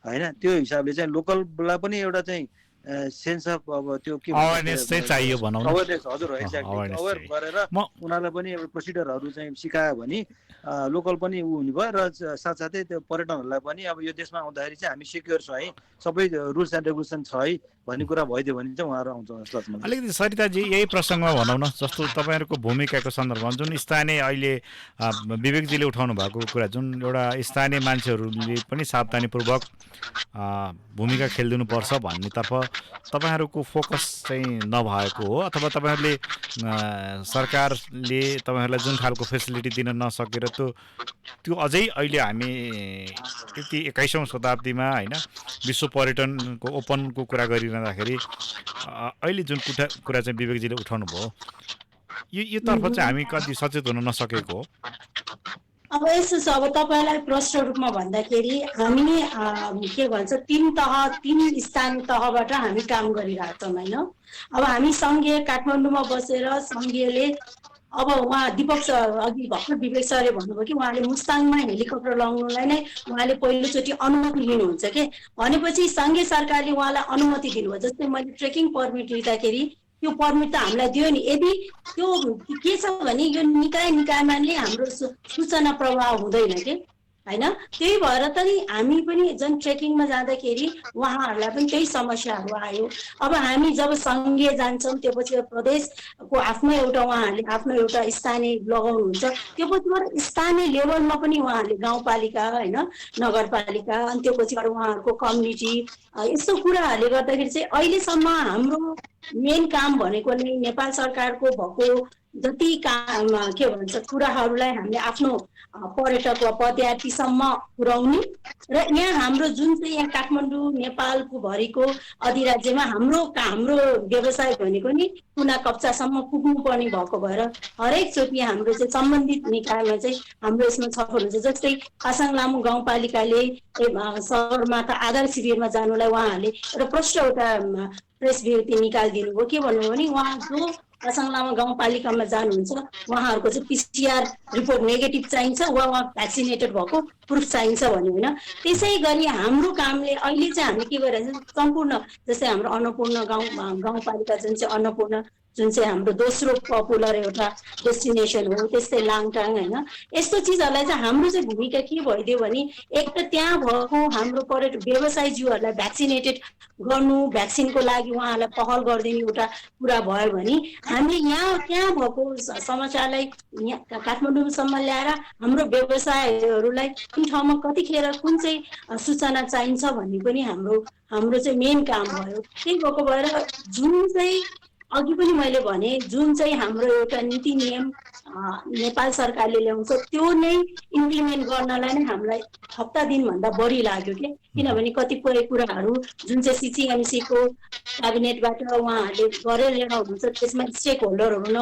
Speaker 2: होइन। त्यो हिसाबले चाहिँ लोकललाई पनि एउटा चाहिँ सेन्स अफ अब त्यो के
Speaker 1: अवेरनेस चाहिँ चाहियो भनौँ न।
Speaker 2: अवेरनेस हजुर एक्ज्याक्टली अवेर गरेर उनीहरूलाई पनि एउटा प्रोसिडरहरू चाहिँ सिकायो भने लोकल पनि ऊ हुने भयो र साथसाथै त्यो पर्यटनहरूलाई पनि अब यो देशमा आउँदाखेरि चाहिँ हामी सेक्योर छौँ है, सबै रुल्स एन्ड रेगुलेसन छ है भन्ने कुरा भइदियो भने चाहिँ उहाँहरू आउँछ जस्तो लाग्छ मलाई।
Speaker 1: अलिकति सरिताजी यही प्रसङ्गमा भनौँ न, जस्तो तपाईँहरूको भूमिकाको सन्दर्भमा जुन स्थानीय अहिले विवेकजीले उठाउनु भएको कुरा, जुन एउटा स्थानीय मान्छेहरूले पनि सावधानीपूर्वक भूमिका खेलिदिनुपर्छ भन्नेतर्फ तपाईँहरूको फोकस चाहिँ नभएको हो, अथवा तपाईँहरूले सरकारले तपाईँहरूलाई जुन खालको फेसिलिटी दिन नसकेर त्यो अझै अहिले हामी यति 21औं शताब्दीमा होइन विश्व पर्यटनको ओपनको कुरा गरिरहँदाखेरि अहिले जुन कुरा चाहिँ विवेकजीले उठाउनु भयो यो तर्फ चाहिँ हामी कति सचेत हुन नसकेको हो।
Speaker 3: अब यसो छ, अब तपाईँलाई प्रष्ट रूपमा भन्दाखेरि हामी के भन्छ 3 स्थानीय तहबाट हामी काम गरिरहेको छौँ होइन। अब हामी सङ्घीय काठमाडौँमा बसेर सङ्घीयले अब उहाँ दिपक अघि भर्खर विवेक सरले भन्नुभयो कि उहाँले मुस्ताङमा हेलिकप्टर लगाउनुलाई नै उहाँले पहिलोचोटि अनुमति लिनुहुन्छ के भनेपछि सङ्घीय सरकारले उहाँलाई अनुमति दिनुभयो। जस्तै मैले ट्रेकिङ पर्मिट लिँदाखेरि त्यो पर्मिट त हामीलाई दियो नि। यदि त्यो के छ भने यो निकायमा नै हाम्रो सूचना प्रवाह हुँदैन के होइन। त्यही भएर त नि हामी पनि जुन ट्रेकिङमा जाँदाखेरि उहाँहरूलाई पनि त्यही समस्याहरू आयो। अब हामी जब सङ्घीय जान्छौँ त्यो पछि प्रदेशको आफ्नो एउटा उहाँहरूले आफ्नो एउटा स्थानीय लगाउनुहुन्छ, त्यो पछिबाट स्थानीय लेभलमा पनि उहाँहरूले गाउँपालिका होइन नगरपालिका अनि त्यो पछिबाट उहाँहरूको कम्युनिटी यस्तो कुराहरूले गर्दाखेरि चाहिँ अहिलेसम्म हाम्रो मेन काम भनेको नै नेपाल सरकारको भएको जति के भन्छ कुराहरूलाई हामीले आफ्नो पर्यटक वा पदयात्रीसम्म पुर्याउने र यहाँ हाम्रो जुन चाहिँ यहाँ काठमाडौँ नेपालको भरिको अधिराज्यमा हाम्रो व्यवसाय भनेको नि कुना कप्चासम्म पुग्नुपर्ने भएको भएर हरेक चोटि हाम्रो चाहिँ सम्बन्धित निकायमा चाहिँ हाम्रो यसमा छलफल हुन्छ। जस्तै पासाङ लामो गाउँपालिकाले सगरमाथा आधार शिविरमा जानुलाई उहाँहरूले एउटा प्रष्ट एउटा प्रेस विज्ञप्ति निकालिदिनु भयो। के भन्नुभयो भने उहाँ जो पासाङ लामा गाउँपालिकामा जानुहुन्छ उहाँहरूको चाहिँ पिसिआर रिपोर्ट नेगेटिभ चाहिन्छ वा उहाँ भ्याक्सिनेटेड भएको प्रुफ चाहिन्छ भन्यो होइन। त्यसै गरी हाम्रो कामले अहिले चाहिँ हामी के गरिरहेको छ सम्पूर्ण जस्तै हाम्रो अन्नपूर्ण गाउँपालिका जुन चाहिँ अन्नपूर्ण जुन चाहिँ हाम्रो दोस्रो पपुलर एउटा डेस्टिनेसन हो, त्यस्तै लाङटाङ होइन, यस्तो चिजहरूलाई चाहिँ हाम्रो चाहिँ भूमिका के भइदियो भने एक त त्यहाँ भएको हाम्रो पर्यटक व्यवसायीज्यूहरूलाई भ्याक्सिनेटेड गर्नु, भ्याक्सिनको लागि उहाँहरूलाई पहल गरिदिने एउटा कुरा भयो भने हामीले त्यहाँ भएको समाचारलाई यहाँ काठमाडौँसम्म ल्याएर हाम्रो व्यवसायहरूलाई कुन ठाउँमा कतिखेर कुन चाहिँ सूचना चाहिन्छ भन्ने पनि हाम्रो चाहिँ मेन काम भयो। त्यही भएको भएर जुन चाहिँ अघि पनि मैले भने जुन चाहिँ हाम्रो एउटा नीति नियम नेपाल सरकारले ल्याउँछ त्यो नै इम्प्लिमेन्ट गर्नलाई नै हामीलाई हप्ता दिनभन्दा बढी लाग्यो के, किनभने कतिपय कुराहरू जुन चाहिँ सिसिएमसीको क्याबिनेटबाट उहाँहरूले गरेर ल्याउनु हुन्छ त्यसमा स्टेक होल्डरहरू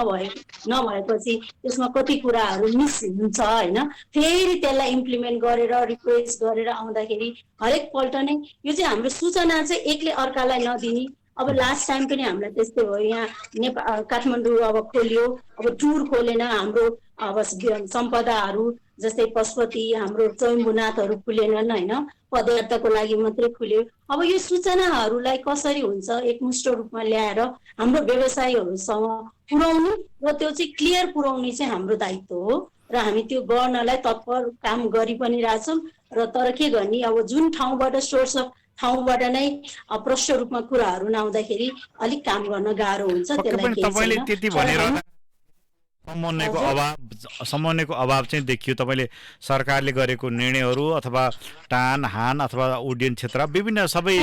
Speaker 3: नभएपछि त्यसमा कति कुराहरू मिस हुन्छ होइन। फेरि त्यसलाई इम्प्लिमेन्ट गरेर रिक्वेस्ट गरेर आउँदाखेरि हरेक पल्ट नै यो चाहिँ हाम्रो सूचना चाहिँ एकले अर्कालाई नदिने। अब लास्ट टाइम पनि हामीलाई त्यस्तै भयो, यहाँ नेपाल काठमाडौँ अब खोलियो, अब टुर खोलेन हाम्रो अब सम्पदाहरू जस्तै पशुपति हाम्रो चौम्बुनाथहरू खुलेनन् होइन, पदयात्राको लागि मात्रै खुल्यो। अब यो सूचनाहरूलाई कसरी हुन्छ एकमुष्ट रूपमा ल्याएर हाम्रो व्यवसायीहरूसँग पुर्याउनु र त्यो चाहिँ क्लियर पुर्याउने चाहिँ हाम्रो दायित्व हो र हामी त्यो गर्नलाई तत्पर काम गरि पनि रहेछौँ। र तर के गर्ने अब जुन ठाउँबाट नै प्रष्ट रूपमा कुराहरू नआउँदाखेरि अलिक काम गर्न गाह्रो हुन्छ।
Speaker 1: त्यसलाई त्यति भनेर समन्वयको अभाव चाहिँ देखियो। तपाईँले सरकारले गरेको निर्णयहरू अथवा टान हान अथवा उड्डयन क्षेत्र विभिन्न सबै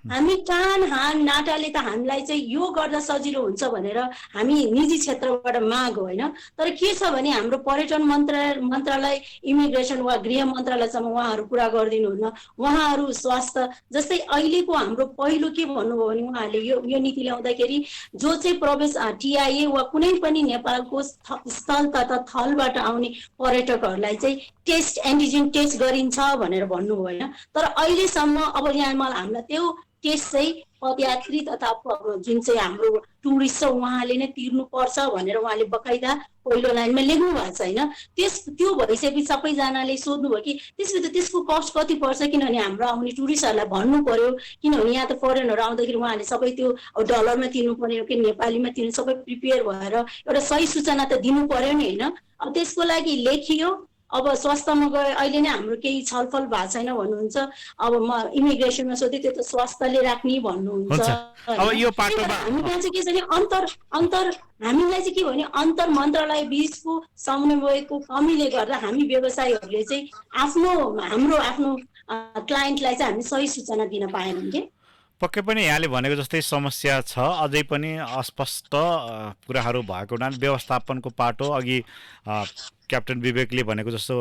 Speaker 3: हामी टान हान नाटाले त हामीलाई चाहिँ यो गर्दा सजिलो हुन्छ भनेर हामी निजी क्षेत्रबाट माग होइन। तर के छ भने हाम्रो पर्यटन मन्त्रालय इमिग्रेसन वा गृह मन्त्रालयसम्म उहाँहरू पुरा गरिदिनुहुन्न। उहाँहरू स्वास्थ्य जस्तै अहिलेको हाम्रो पहिलो के भन्नुभयो भने उहाँहरूले यो नीति ल्याउँदाखेरि जो चाहिँ प्रवेश टिआइए वा कुनै पनि नेपालको स्थल तथा थलबाट आउने पर्यटकहरूलाई चाहिँ एन्टिजेन टेस्ट गरिन्छ भनेर भन्नुभयो होइन। तर अहिलेसम्म अब यहाँ हामीलाई त्यो टेस्ट चाहिँ पदयात्री तथा जुन चाहिँ हाम्रो टुरिस्ट छ उहाँले नै तिर्नुपर्छ भनेर उहाँले बकाइदा पहिलो लाइनमा लेख्नु भएको छ होइन। त्यो भइसकेपछि सबैजनाले सोध्नुभयो कि त्यसको कस्ट कति पर्छ, किनभने हाम्रो आउने टुरिस्टहरूलाई भन्नु पर्यो, किनभने यहाँ त फरेनहरू आउँदाखेरि उहाँले सबै त्यो डलरमा तिर्नु पर्यो कि नेपालीमा तिर्नु, सबै प्रिपेयर भएर एउटा सही सूचना त दिनु पर्यो नि होइन। अब त्यसको लागि लेखियो। अब स्वास्थ्यमा गए अहिले नै हाम्रो केही छलफल भएको छैन भन्नुहुन्छ। अब म इमिग्रेसनमा सोधेँ त्यो त स्वास्थ्यले राख्ने भन्नुहुन्छ।
Speaker 1: अब यो पाटोमा
Speaker 3: हामीलाई चाहिँ के छ भने हामीलाई चाहिँ के भने अन्तर मन्त्रालय बीचको समन्वयको कमीले गर्दा हामी व्यवसायीहरूले चाहिँ आफ्नो क्लाइन्टलाई चाहिँ हामी सही सूचना दिन पाएनौँ के।
Speaker 1: पक्कै पनि यहाँले भनेको जस्तै समस्या छ, अझै पनि अस्पष्ट कुराहरू भएको हुनाले व्यवस्थापनको पाटो अघि क्याप्टेन विवेकले भनेको जस्तो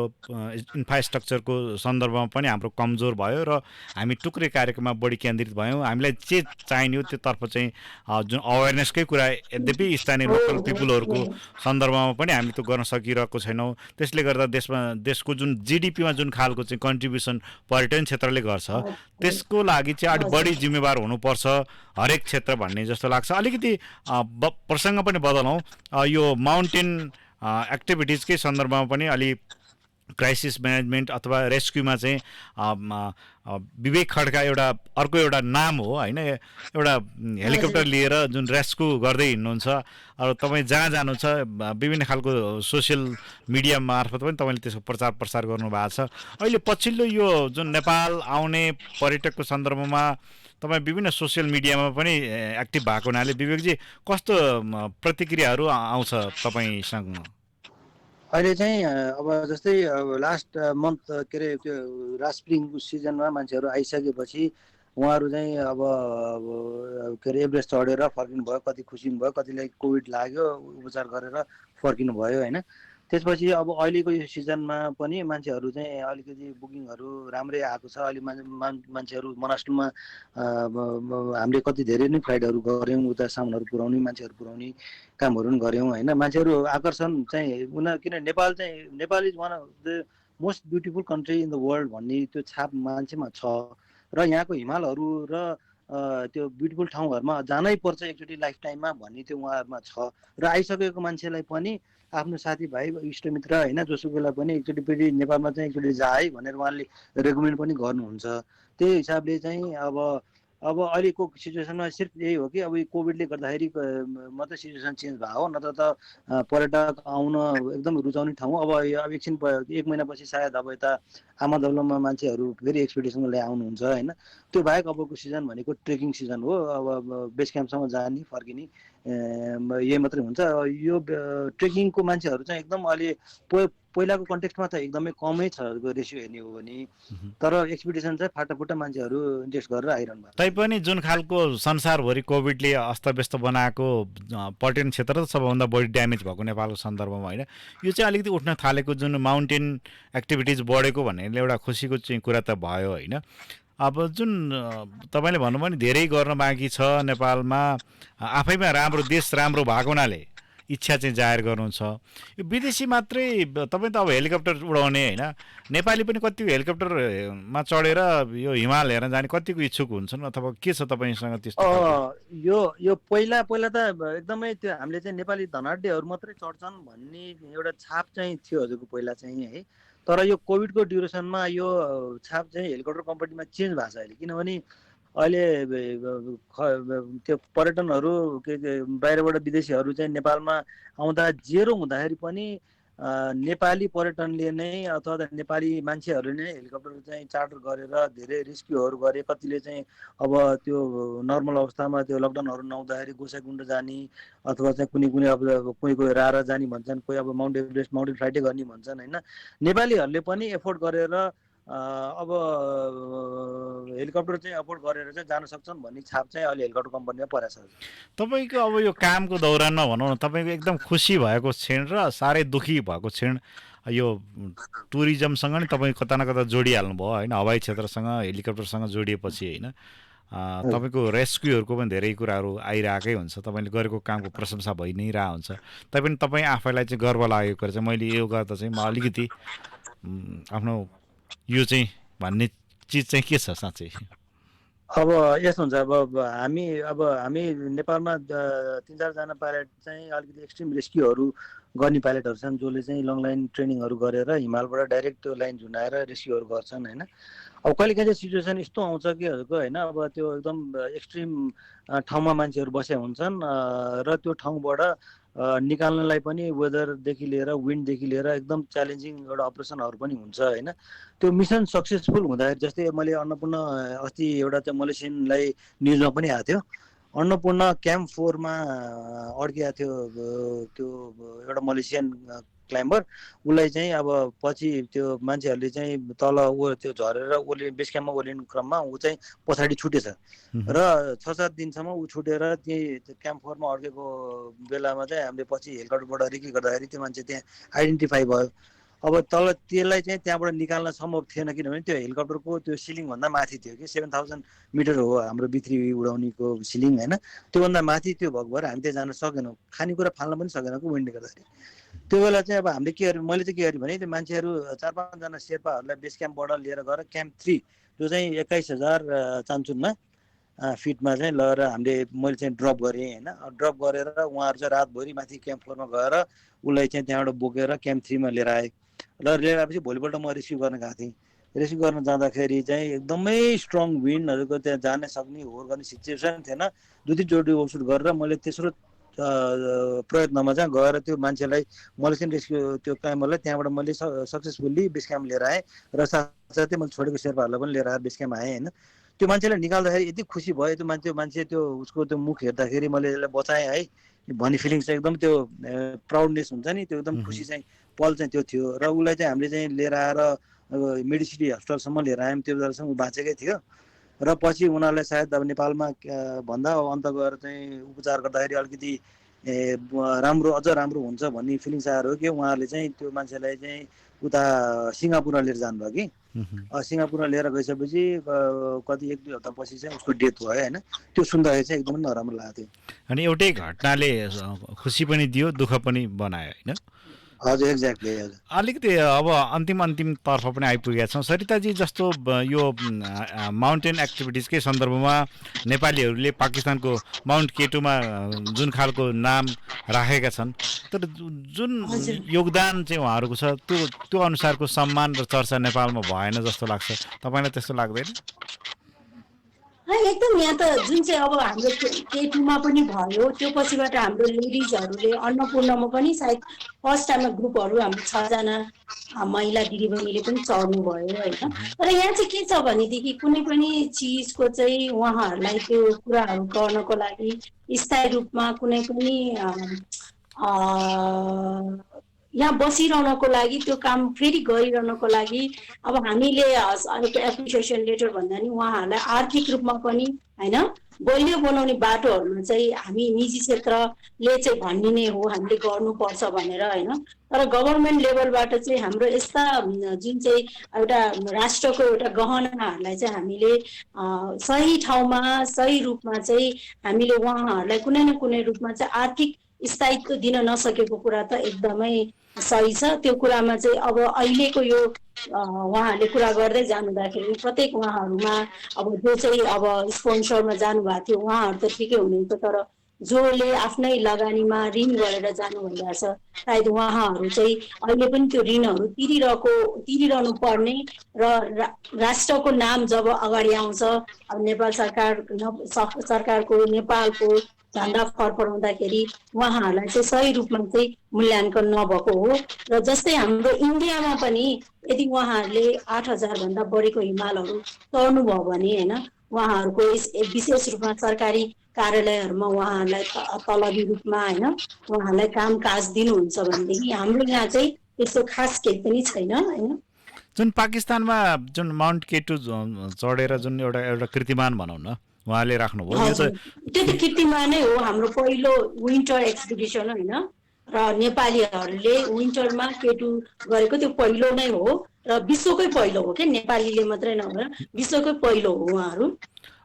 Speaker 1: इन्फ्रास्ट्रक्चरको सन्दर्भमा पनि हाम्रो कमजोर भयो र हामी टुक्रे कार्यक्रममा बढी केन्द्रित भयौँ। हामीलाई जे चाहिने हो त्योतर्फ चाहिँ जुन अवेरनेसकै कुरा यद्यपि स्थानीय लोकल पिपुलहरूको सन्दर्भमा पनि हामी त्यो गर्न सकिरहेको छैनौँ। त्यसले गर्दा देशको जुन जिडिपीमा जुन खालको चाहिँ कन्ट्रिब्युसन पर्यटन क्षेत्रले गर्छ त्यसको लागि चाहिँ अलिक बढी जिम्मेवार हुनुपर्छ हरेक क्षेत्र भन्ने जस्तो लाग्छ। अलिकति प्रसङ्ग पनि बदलौँ, यो माउन्टेन एक्टिभिटिजकै सन्दर्भमा पनि अलि क्राइसिस म्यानेजमेन्ट अथवा रेस्क्युमा चाहिँ विवेक खड्का अर्को एउटा नाम हो होइन। एउटा हेलिकप्टर लिएर जुन रेस्क्यु गर्दै हिँड्नुहुन्छ, अब तपाईँ जहाँ जानुहुन्छ विभिन्न खालको सोसियल मिडिया मार्फत पनि तपाईँले त्यसको प्रचार गर्नुभएको छ। अहिले पछिल्लो यो जुन नेपाल आउने पर्यटकको सन्दर्भमा तपाईँ विभिन्न सोसियल मिडियामा पनि एक्टिभ भएको हुनाले विवेकजी कस्तो प्रतिक्रियाहरू आउँछ तपाईँसँग?
Speaker 2: अहिले चाहिँ अब जस्तै लास्ट मन्थ के अरे त्यो रास्प्रिङको सिजनमा मान्छेहरू आइसकेपछि उहाँहरू चाहिँ अब के अरे एभरेस्ट चढेर फर्किनु भयो, कति खुसी भयो, कतिलाई कोभिड लाग्यो उपचार गरेर फर्किनु भयो होइन। त्यसपछि अब अहिलेको यो सिजनमा पनि मान्छेहरू चाहिँ अलिकति बुकिङहरू राम्रै आएको छ। अहिले मान्छेहरू मोनास्ट्रीमा हामीले कति धेरै नै फ्लाइटहरू गऱ्यौँ, उता सामानहरू पुऱ्याउने मान्छेहरू पुऱ्याउने कामहरू पनि गऱ्यौँ होइन। मान्छेहरू आकर्षण चाहिँ किन नेपाल चाहिँ Nepal is one of the most beautiful country in the world भन्ने त्यो छाप मान्छेमा छ र यहाँको हिमालहरू र त्यो ब्युटिफुल ठाउँहरूमा जानै पर्छ एकचोटि लाइफ टाइममा भन्ने त्यो उहाँहरूमा छ। र आइसकेको मान्छेलाई पनि आफ्नो साथीभाइ इष्टमित्र होइन जोसुकैलाई पनि एकचोटि फेरि नेपालमा चाहिँ एकचोटि जा है भनेर उहाँले रेकमेन्ड पनि गर्नुहुन्छ। त्यही हिसाबले चाहिँ अब अहिलेको सिचुएसनमा सिर्फ यही हो कि अब यो कोभिडले गर्दाखेरि मात्रै सिचुएसन चेन्ज भयो हो, नत्र त पर्यटक आउन एकदम रुचाउने ठाउँ। अब एकछिन 1 महिनापछि सायद अब यता आमादौलामा मान्छेहरू फेरि एक्सपेडिसनको लागि आउनुहुन्छ होइन। त्यो बाहेक अबको सिजन भनेको ट्रेकिङ सिजन हो। अब बेस क्याम्पसम्म जाने फर्किने यही मात्रै हुन्छ। यो ट्रेकिङको मान्छेहरू चाहिँ एकदम अहिले पहिलाको कन्टेक्स्टमा त एकदमै कमै छ रेसियो हेर्ने हो भने, तर एक्सपिडिसन चाहिँ फाटाफुट्टा मान्छेहरू इन्ट्रेस्ट गरेर आइरहनु भएको।
Speaker 1: तैपनि जुन खालको संसारभरि कोभिडले अस्तव्यस्त बनाएको पर्यटन क्षेत्र त सबैभन्दा बढी ड्यामेज भएको नेपालको सन्दर्भमा होइन, यो चाहिँ अलिकति उठ्न थालेको जुन माउन्टेन एक्टिभिटिज बढेको भन्ने एउटा खुसीको चाहिँ कुरा त भयो होइन। अब जुन तपाईँले भन्नुभयो नि धेरै गर्न बाँकी छ नेपालमा, आफैमा राम्रो देश राम्रो भएको हुनाले इच्छा चाहिँ जाहेर गर्नु छ। यो विदेशी मात्रै तपाईँ त अब हेलिकप्टर उडाउने होइन, नेपाली पनि कतिको हेलिकप्टरमा चढेर यो हिमाल हेर्न जाने कतिको इच्छुक हुन्छन् अथवा के छ तपाईँसँग त्यस्तो?
Speaker 2: यो पहिला त एकदमै त्यो हामीले चाहिँ नेपाली धनाढ्यहरू मात्रै चढ्छन् भन्ने एउटा छाप चाहिँ थियो हजुरको पहिला चाहिँ है। तर यो कोभिडको ड्युरेसनमा यो छाप चाहिँ हेलिकप्टर कम्पनीमा चेन्ज भएको छ अहिले। किनभने अहिले त्यो पर्यटनहरू बाहिरबाट विदेशीहरू चाहिँ नेपालमा आउँदा जेरो हुँदाखेरि पनि नेपाली पर्यटनले नै अथवा नेपाली मान्छेहरूले नै हेलिकप्टर चाहिँ चार्टर गरेर धेरै रेस्क्युहरू गरे। कतिले चाहिँ अब त्यो नर्मल अवस्थामा त्यो लकडाउनहरू नहुँदाखेरि गोसाइकुण्ड जाने अथवा चाहिँ कुनै अब कोही रारा जाने भन्छन्, कोही अब माउन्ट एभरेस्ट माउन्टेन फ्लाइटै गर्ने भन्छन् होइन। नेपालीहरूले पनि एफोर्ड गरेर अब हेलिकप्टर चाहिँ अफोर्ड गरेर चाहिँ जान सक्छन् भन्ने छाप चाहिँ अहिले हेलिकप्टर कम्पनीमा परेको छ।
Speaker 1: तपाईँको अब यो कामको दौरानमा भनौँ न, तपाईँको एकदम खुसी भएको क्षण र साह्रै दुःखी भएको क्षण यो टुरिज्मसँग नि तपाईँ कता न कता जोडिहाल्नु भयो होइन, हवाई क्षेत्रसँग हेलिकप्टरसँग जोडिएपछि होइन। तपाईँको रेस्क्युहरूको पनि धेरै कुराहरू आइरहेकै हुन्छ, तपाईँले गरेको कामको प्रशंसा भइ नै रह हुन्छ। तैपनि तपाईँ आफैलाई चाहिँ गर्व लागेको कुरा चाहिँ मैले यो गर्दा चाहिँ म अलिकति आफ्नो यो चाहिँ भन्ने चिज चाहिँ के छ साँच्चै?
Speaker 2: अब यस्तो हुन्छ, अब हामी नेपालमा 3-4 जना पाइलट चाहिँ अलिकति एक्सट्रिम रेस्क्युहरू गर्ने पाइलटहरू छन्, जसले चाहिँ लङ लाइन ट्रेनिङहरू गरेर हिमालबाट डाइरेक्ट त्यो लाइन झुन्डाएर रेस्क्युहरू गर्छन् होइन। अब कहिलेकाहीँ चाहिँ सिचुएसन यस्तो आउँछ कि हजुरको होइन, अब त्यो एकदम एक्सट्रिम ठाउँमा मान्छेहरू बसेका हुन्छन् र त्यो ठाउँबाट निकाल्नलाई पनि वेदरदेखि लिएर विन्डदेखि लिएर एकदम च्यालेन्जिङ एउटा अपरेसनहरू पनि हुन्छ होइन। त्यो मिसन सक्सेसफुल हुँदाखेरि जस्तै मैले अन्नपूर्ण अस्ति एउटा चाहिँ मलेसियनलाई न्युजमा पनि आएको थियो, अन्नपूर्ण क्याम्प 4मा अड्किएको थियो त्यो एउटा मलेसियन क्लाइम्बर। उसलाई चाहिँ अब पछि त्यो मान्छेहरूले चाहिँ तल त्यो झरेर बेस क्याम्पमा ओर्लिने क्रममा ऊ चाहिँ पछाडि छुटेछ र 6-7 दिनसम्म ऊ छुटेर त्यही क्याम्प 4मा अड्केको बेलामा चाहिँ हामीले पछि हेलिकप्टरबाट रेकी गर्दाखेरि त्यो मान्छे त्यहाँ आइडेन्टिफाई भयो। अब तल त्यसलाई चाहिँ त्यहाँबाट निकाल्न सम्भव थिएन, किनभने त्यो हेलिकप्टरको त्यो सिलिङभन्दा माथि थियो कि 7000 मिटर हो हाम्रो बिथ्री उडाउनेको सिलिङ होइन। त्योभन्दा माथि त्यो भएको भएर हामी त्यहाँ जान सकेनौँ, खानेकुरा फाल्न पनि सकेनौँ कि विन्डले गर्दाखेरि। त्यो बेला चाहिँ अब हामीले के गर्यौँ, मैले चाहिँ के गरेँ भने त्यो मान्छेहरू 4-5 जना शेर्पाहरूलाई बेस क्याम्पबाट लिएर गएर क्याम्प 3 जो चाहिँ 21000 चान्चुनमा फिटमा चाहिँ लगेर मैले चाहिँ ड्रप गरेँ होइन। ड्रप गरेर उहाँहरू चाहिँ रातभरि माथि क्याम्प 4मा गएर उसलाई चाहिँ त्यहाँबाट बोकेर क्याम्प 3मा लिएर आएँ। र लिएर आएपछि भोलिपल्ट म रेस्क्यु गर्न गएको थिएँ। रेस्क्यु गर्न जाँदाखेरि चाहिँ एकदमै स्ट्रङ विन्डहरूको त्यहाँ जान सक्ने होर गर्ने सिचुएसन थिएन। 2-3 ओभरसुट गरेर मैले तेस्रो प्रयत्नमा चाहिँ गएर त्यो मान्छेलाई मलेसियन रेस्क्यु त्यो क्लाइम्बरलाई त्यहाँबाट मैले सक्सेसफुल्ली बेस क्याम्प लिएर आएँ र साथसाथै मैले छोडेको शेर्पाहरूलाई पनि लिएर आएर बेस क्याम्प आएँ होइन। त्यो मान्छेलाई निकाल्दाखेरि यति खुसी भयो, त्यो मान्छे त्यो उसको त्यो मुख हेर्दाखेरि मैले यसलाई बचाएँ है भन्ने फिलिङ्स चाहिँ एकदम त्यो प्राउडनेस हुन्छ नि, त्यो एकदम खुसी चाहिँ पल चाहिँ त्यो थियो। र उसलाई चाहिँ हामीले चाहिँ लिएर आएर मेडिसिटी हस्पिटलसम्म लिएर आयौँ, त्यो बेलासम्म ऊ बाँचेकै थियो। र पछि उनीहरूलाई सायद अब नेपालमा भन्दा अन्त गएर चाहिँ उपचार गर्दाखेरि अलिकति राम्रो अझ राम्रो हुन्छ भन्ने फिलिङ्स आएर हो कि उहाँहरूले चाहिँ त्यो मान्छेलाई चाहिँ उता सिङ्गापुरमा लिएर जानुभयो कि सिङ्गापुरमा लिएर गइसकेपछि कति 1-2 हप्तापछि चाहिँ उसको डेथ भयो होइन। त्यो सुन्दाखेरि चाहिँ एकदमै नराम्रो लागेको थियो।
Speaker 1: अनि एउटै घटनाले खुसी पनि दियो दुःख पनि बनायो होइन।
Speaker 2: हजुर एक्ज्याक्टली हजुर।
Speaker 1: अलिकति अब अन्तिम तर्फ पनि आइपुगेका छौँ। सरिताजी जस्तो यो माउन्टेन एक्टिभिटिजकै सन्दर्भमा नेपालीहरूले पाकिस्तानको माउन्ट केटुमा जुन खालको नाम राखेका छन्, तर जुन योगदान चाहिँ उहाँहरूको छ त्यो अनुसारको सम्मान र चर्चा नेपालमा भएन जस्तो लाग्छ। तपाईँलाई त्यस्तो लाग्दैन?
Speaker 3: एकदम यहाँ त जुन चाहिँ अब हाम्रो केटुमा पनि भयो, त्यो पछिबाट हाम्रो लेडिजहरूले अन्नपूर्णमा पनि सायद फर्स्ट टाइममा ग्रुपहरू हाम्रो 6 जना महिला दिदीबहिनीले पनि चढ्नु भयो होइन। तर यहाँ चाहिँ के छ भनेदेखि कुनै पनि चिजको चाहिँ उहाँहरूलाई त्यो कुराहरू गर्नको लागि स्थायी रूपमा कुनै पनि यहाँ बसिरहनको लागि त्यो काम फेरि गरिरहनको लागि अब हामीले एप्रिसिएसन लेटर भन्दा नि उहाँहरूलाई आर्थिक रूपमा पनि होइन बलियो बनाउने बाटोहरूमा चाहिँ हामी निजी क्षेत्रले चाहिँ भनिने हो हामीले गर्नुपर्छ भनेर होइन। तर गभर्मेन्ट लेभलबाट चाहिँ हाम्रो यस्ता जुन चाहिँ एउटा राष्ट्रको एउटा गहनाहरूलाई चाहिँ हामीले सही ठाउँमा सही रूपमा चाहिँ हामीले उहाँहरूलाई कुनै न कुनै रूपमा चाहिँ आर्थिक स्थायित्व दिन नसकेको कुरा त एकदमै सही छ। त्यो कुरामा चाहिँ अब अहिलेको यो उहाँहरूले कुरा गर्दै जानुहुँदाखेरि प्रत्येक उहाँहरूमा अब जो चाहिँ अब स्पोन्सरमा जानुभएको थियो उहाँहरू त ठिकै हुनुहुन्छ, तर जसले आफ्नै लगानीमा ऋण गरेर जानु भइरहेको छ सायद उहाँहरू चाहिँ अहिले पनि त्यो ऋणहरू तिरिरहनु पर्ने र राष्ट्रको नाम जब अगाडि आउँछ अब नेपाल सरकारको नेपालको झन्डा फरफराउँदाखेरि उहाँहरूलाई चाहिँ सही रूपमा चाहिँ मूल्याङ्कन नभएको हो। र जस्तै हाम्रो इन्डियामा पनि यदि उहाँहरूले 8000 भन्दा बढीको हिमालहरू चढ्नुभयो भने होइन उहाँहरूको विशेष रूपमा सरकारी कार्यालयहरूमा उहाँहरूलाई तलबी रूपमा होइन उहाँहरूलाई कामकाज दिनुहुन्छ भनेदेखि हाम्रो यहाँ चाहिँ त्यस्तो खास केही पनि छैन होइन।
Speaker 1: जुन पाकिस्तानमा जुन माउन्ट केटु चढेर जुन एउटा कीर्तिमान भनौँ न उहाँले राख्नुभयो,
Speaker 3: त्यो त कीर्तिमानै हो। हाम्रो पहिलो विन्टर एक्सपिडिसन होइन र नेपालीहरूले विन्टरमा केटु गरेको त्यो पहिलो नै हो र विश्वकै पहिलो हो क्या, नेपालीले मात्रै नभएर विश्वकै पहिलो हो उहाँहरू।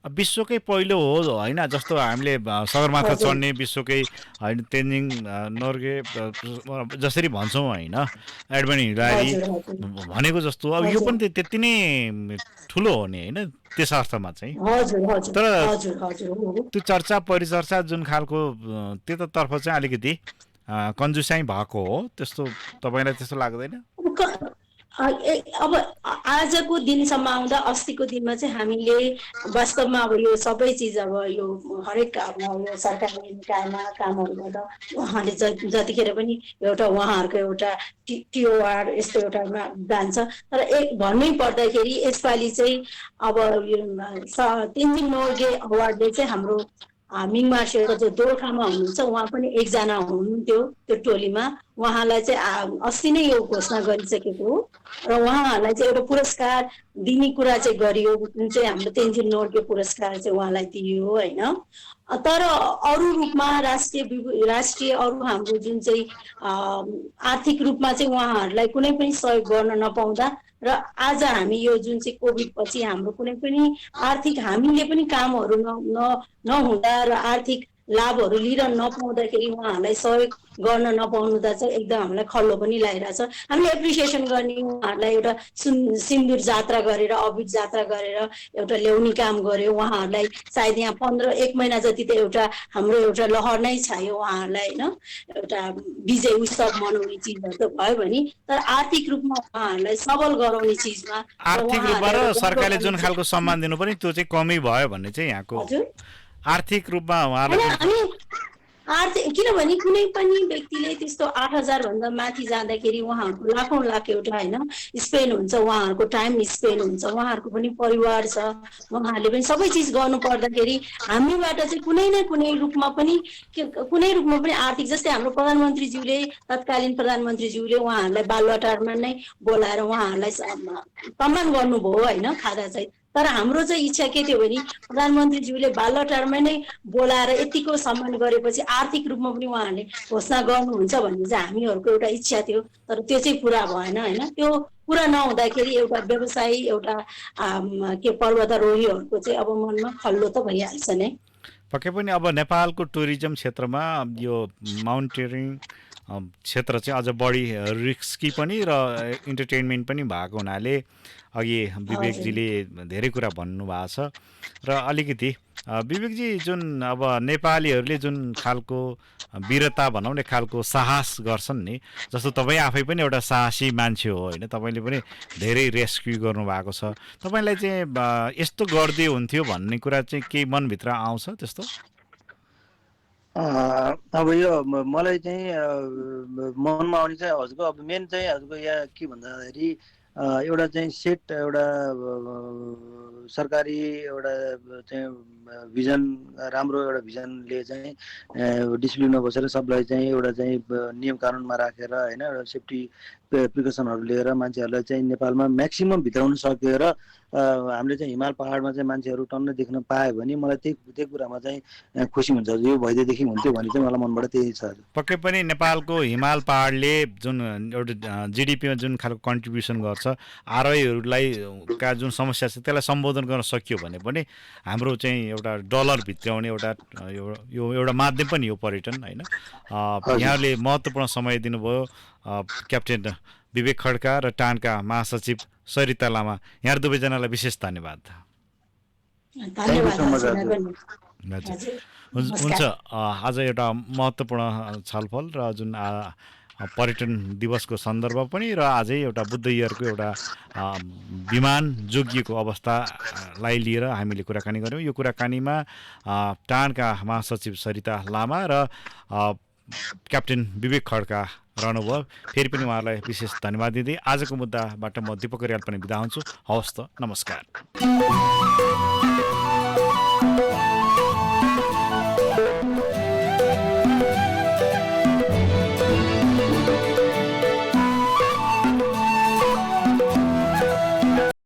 Speaker 1: विश्वकै पहिलो हो होइन। जस्तो हामीले सगरमाथा चढ्ने विश्वकै होइन तेन्जिङ नोर्गे जसरी भन्छौँ होइन एडमन्ड हिलारी भनेको जस्तो अब यो पनि त्यति नै ठुलो हो नि होइन त्यस अर्थमा चाहिँ। तर त्यो चर्चा परिचर्चा जुन खालको त्यतातर्फ चाहिँ अलिकति कन्जुसाइ भएको हो, त्यस्तो तपाईँलाई त्यस्तो लाग्दैन?
Speaker 3: अब आजको दिनसम्म आउँदा अस्तिको दिनमा चाहिँ हामीले वास्तवमा अब यो सबै चिज अब यो हरेक अब यो सरकारी निकायमा कामहरू गर्दा उहाँले जतिखेर पनि एउटा उहाँहरूको एउटा टिओआर यस्तो एउटामा जान्छ। तर भन्नै पर्दाखेरि यसपालि चाहिँ अब तेन्जिङ नोर्गे अवार्डले चाहिँ हाम्रो मिङमार शेर्पा जो दोलखामा हुनुहुन्छ उहाँ पनि एकजना हुनुहुन्थ्यो त्यो टोलीमा। उहाँलाई चाहिँ अस्ति नै यो घोषणा गरिसकेको हो र उहाँहरूलाई चाहिँ एउटा पुरस्कार दिने कुरा चाहिँ गरियो जुन चाहिँ हाम्रो तेन्जिङ नोर्गे पुरस्कार चाहिँ उहाँलाई दियो होइन। तर अरू रूपमा राष्ट्रिय अरू हाम्रो जुन चाहिँ आर्थिक रूपमा चाहिँ उहाँहरूलाई कुनै पनि सहयोग गर्न नपाउँदा र आज हामी यो जुन चाहिँ कोभिड पछि हाम्रो कुनै पनि आर्थिक हामीले पनि कामहरू नहुँदा र आर्थिक लाभहरू लिन नपाउँदाखेरि उहाँहरूलाई सहयोग गर्न नपाउनु त चाहिँ एकदम हामीलाई खल्लो पनि लागिरहेछ। हामीले एप्रिसिएसन गर्ने उहाँहरूलाई एउटा सिन्दुर जात्रा गरेर अबिर जात्रा गरेर एउटा ल्याउने काम गर्यो उहाँहरूलाई सायद यहाँ 1 महिना जति त एउटा हाम्रो एउटा लहर नै छायो उहाँहरूलाई होइन एउटा विजय उत्सव मनाउने चिजहरू त भयो भने तर आर्थिक रूपमा उहाँहरूलाई सबल गराउने चिजमा
Speaker 1: आर्थिक रूपमा र सरकारले जुन खालको सम्मान दिनु पनि त्यो चाहिँ कमी भयो भन्ने चाहिँ यहाँको आर्थिक रूपमा उहाँलाई
Speaker 3: किनभने कुनै पनि व्यक्तिले त्यस्तो 8000 भन्दा माथि जाँदाखेरि उहाँहरूको लाखौं लाख एउटा होइन स्पेन्ड हुन्छ, उहाँहरूको टाइम स्पेन्ड हुन्छ, उहाँहरूको पनि परिवार छ, उहाँहरूले पनि सबै चिज गर्नु पर्दाखेरि हामीबाट चाहिँ कुनै न कुनै रूपमा पनि आर्थिक जस्तै हाम्रो प्रधानमन्त्रीज्यूले तत्कालीन प्रधानमन्त्रीज्यूले उहाँहरूलाई बालुवाटारमा नै बोलाएर उहाँहरूलाई सम्मान गर्नुभयो होइन खादा चाहिँ। तर हाम्रो चाहिँ इच्छा के थियो भने प्रधानमन्त्रीज्यूले बालटारमा नै बोलाएर यतिको सम्मान गरेपछि आर्थिक रूपमा पनि उहाँहरूले घोषणा गर्नुहुन्छ भन्ने चाहिँ हामीहरूको एउटा इच्छा थियो, तर त्यो चाहिँ पुरा भएन होइन। त्यो पुरा नहुँदाखेरि एउटा व्यवसायी एउटा के पर्वतारोहीहरूको चाहिँ अब मनमा खल्लो त भइहाल्छ नै।
Speaker 1: पक्कै पनि अब नेपालको टुरिज्म क्षेत्रमा यो माउन्टेनियरिङ क्षेत्र चाहिँ अझ बढी रिस्की पनि र इन्टरटेनमेन्ट पनि भएको हुनाले अघि विवेकजीले धेरै कुरा भन्नुभएको छ र अलिकति विवेकजी जुन अब नेपालीहरूले जुन खालको वीरता भनौँ न खालको साहस गर्छन् नि, जस्तो तपाईँ आफै पनि एउटा साहसी मान्छे हो होइन, तपाईँले पनि धेरै रेस्क्यु गर्नुभएको छ, तपाईँलाई चाहिँ यस्तो गर्दै हुन्थ्यो भन्ने कुरा चाहिँ केही मनभित्र आउँछ त्यस्तो?
Speaker 2: अब यो मलाई चाहिँ मनमा आउने चाहिँ हजुरको अब मेन चाहिँ हजुरको यहाँ के भन्दाखेरि एउटा चाहिँ सेट एउटा सरकारी एउटा चाहिँ भिजन राम्रो एउटा भिजनले चाहिँ डिसिप्लिनमा बसेर सबलाई चाहिँ एउटा चाहिँ नियम कानुनमा राखेर होइन एउटा सेफ्टी प्रिकसनहरू लिएर मान्छेहरूलाई चाहिँ नेपालमा म्याक्सिमम भित्राउन सकेर हामीले चाहिँ हिमाल पहाडमा चाहिँ मान्छेहरू टन्न देख्न पायो भने मलाई त्यही कुरामा चाहिँ खुसी हुन्छ। यो भइदिएदेखि हुन्थ्यो भने चाहिँ मलाई मनबाट त्यही छ।
Speaker 1: पक्कै पनि नेपालको हिमाल पहाडले जुन एउटा जिडिपीमा जुन खालको कन्ट्रिब्युसन गर्छ, आरआईहरूलाई का जुन समस्या छ त्यसलाई सम्बोधन गर्न सकियो भने पनि हाम्रो चाहिँ एउटा डलर भित्राउने एउटा यो एउटा माध्यम पनि हो पर्यटन होइन। यहाँले महत्त्वपूर्ण समय दिनुभयो क्याप्टेन विवेक खड्का र टानका महासचिव सरिता लामा, यहाँ दुवैजनालाई विशेष धन्यवाद। हुन्छ आज एउटा महत्त्वपूर्ण छलफल र जुन पर्यटन दिवसको सन्दर्भ पनि र आजै एउटा बुद्ध इयरको एउटा विमान जोगिएको अवस्थालाई लिएर हामीले कुराकानी गऱ्यौँ। यो कुराकानीमा टानका महासचिव सरिता लामा र क्याप्टेन विवेक खड्का रहनुभयो। फेरि पनि उहाँलाई विशेष धन्यवाद दिँदै आजको मुद्दाबाट म दीपक रियाल पनि बिदा हुन्छु। हवस् त, नमस्कार।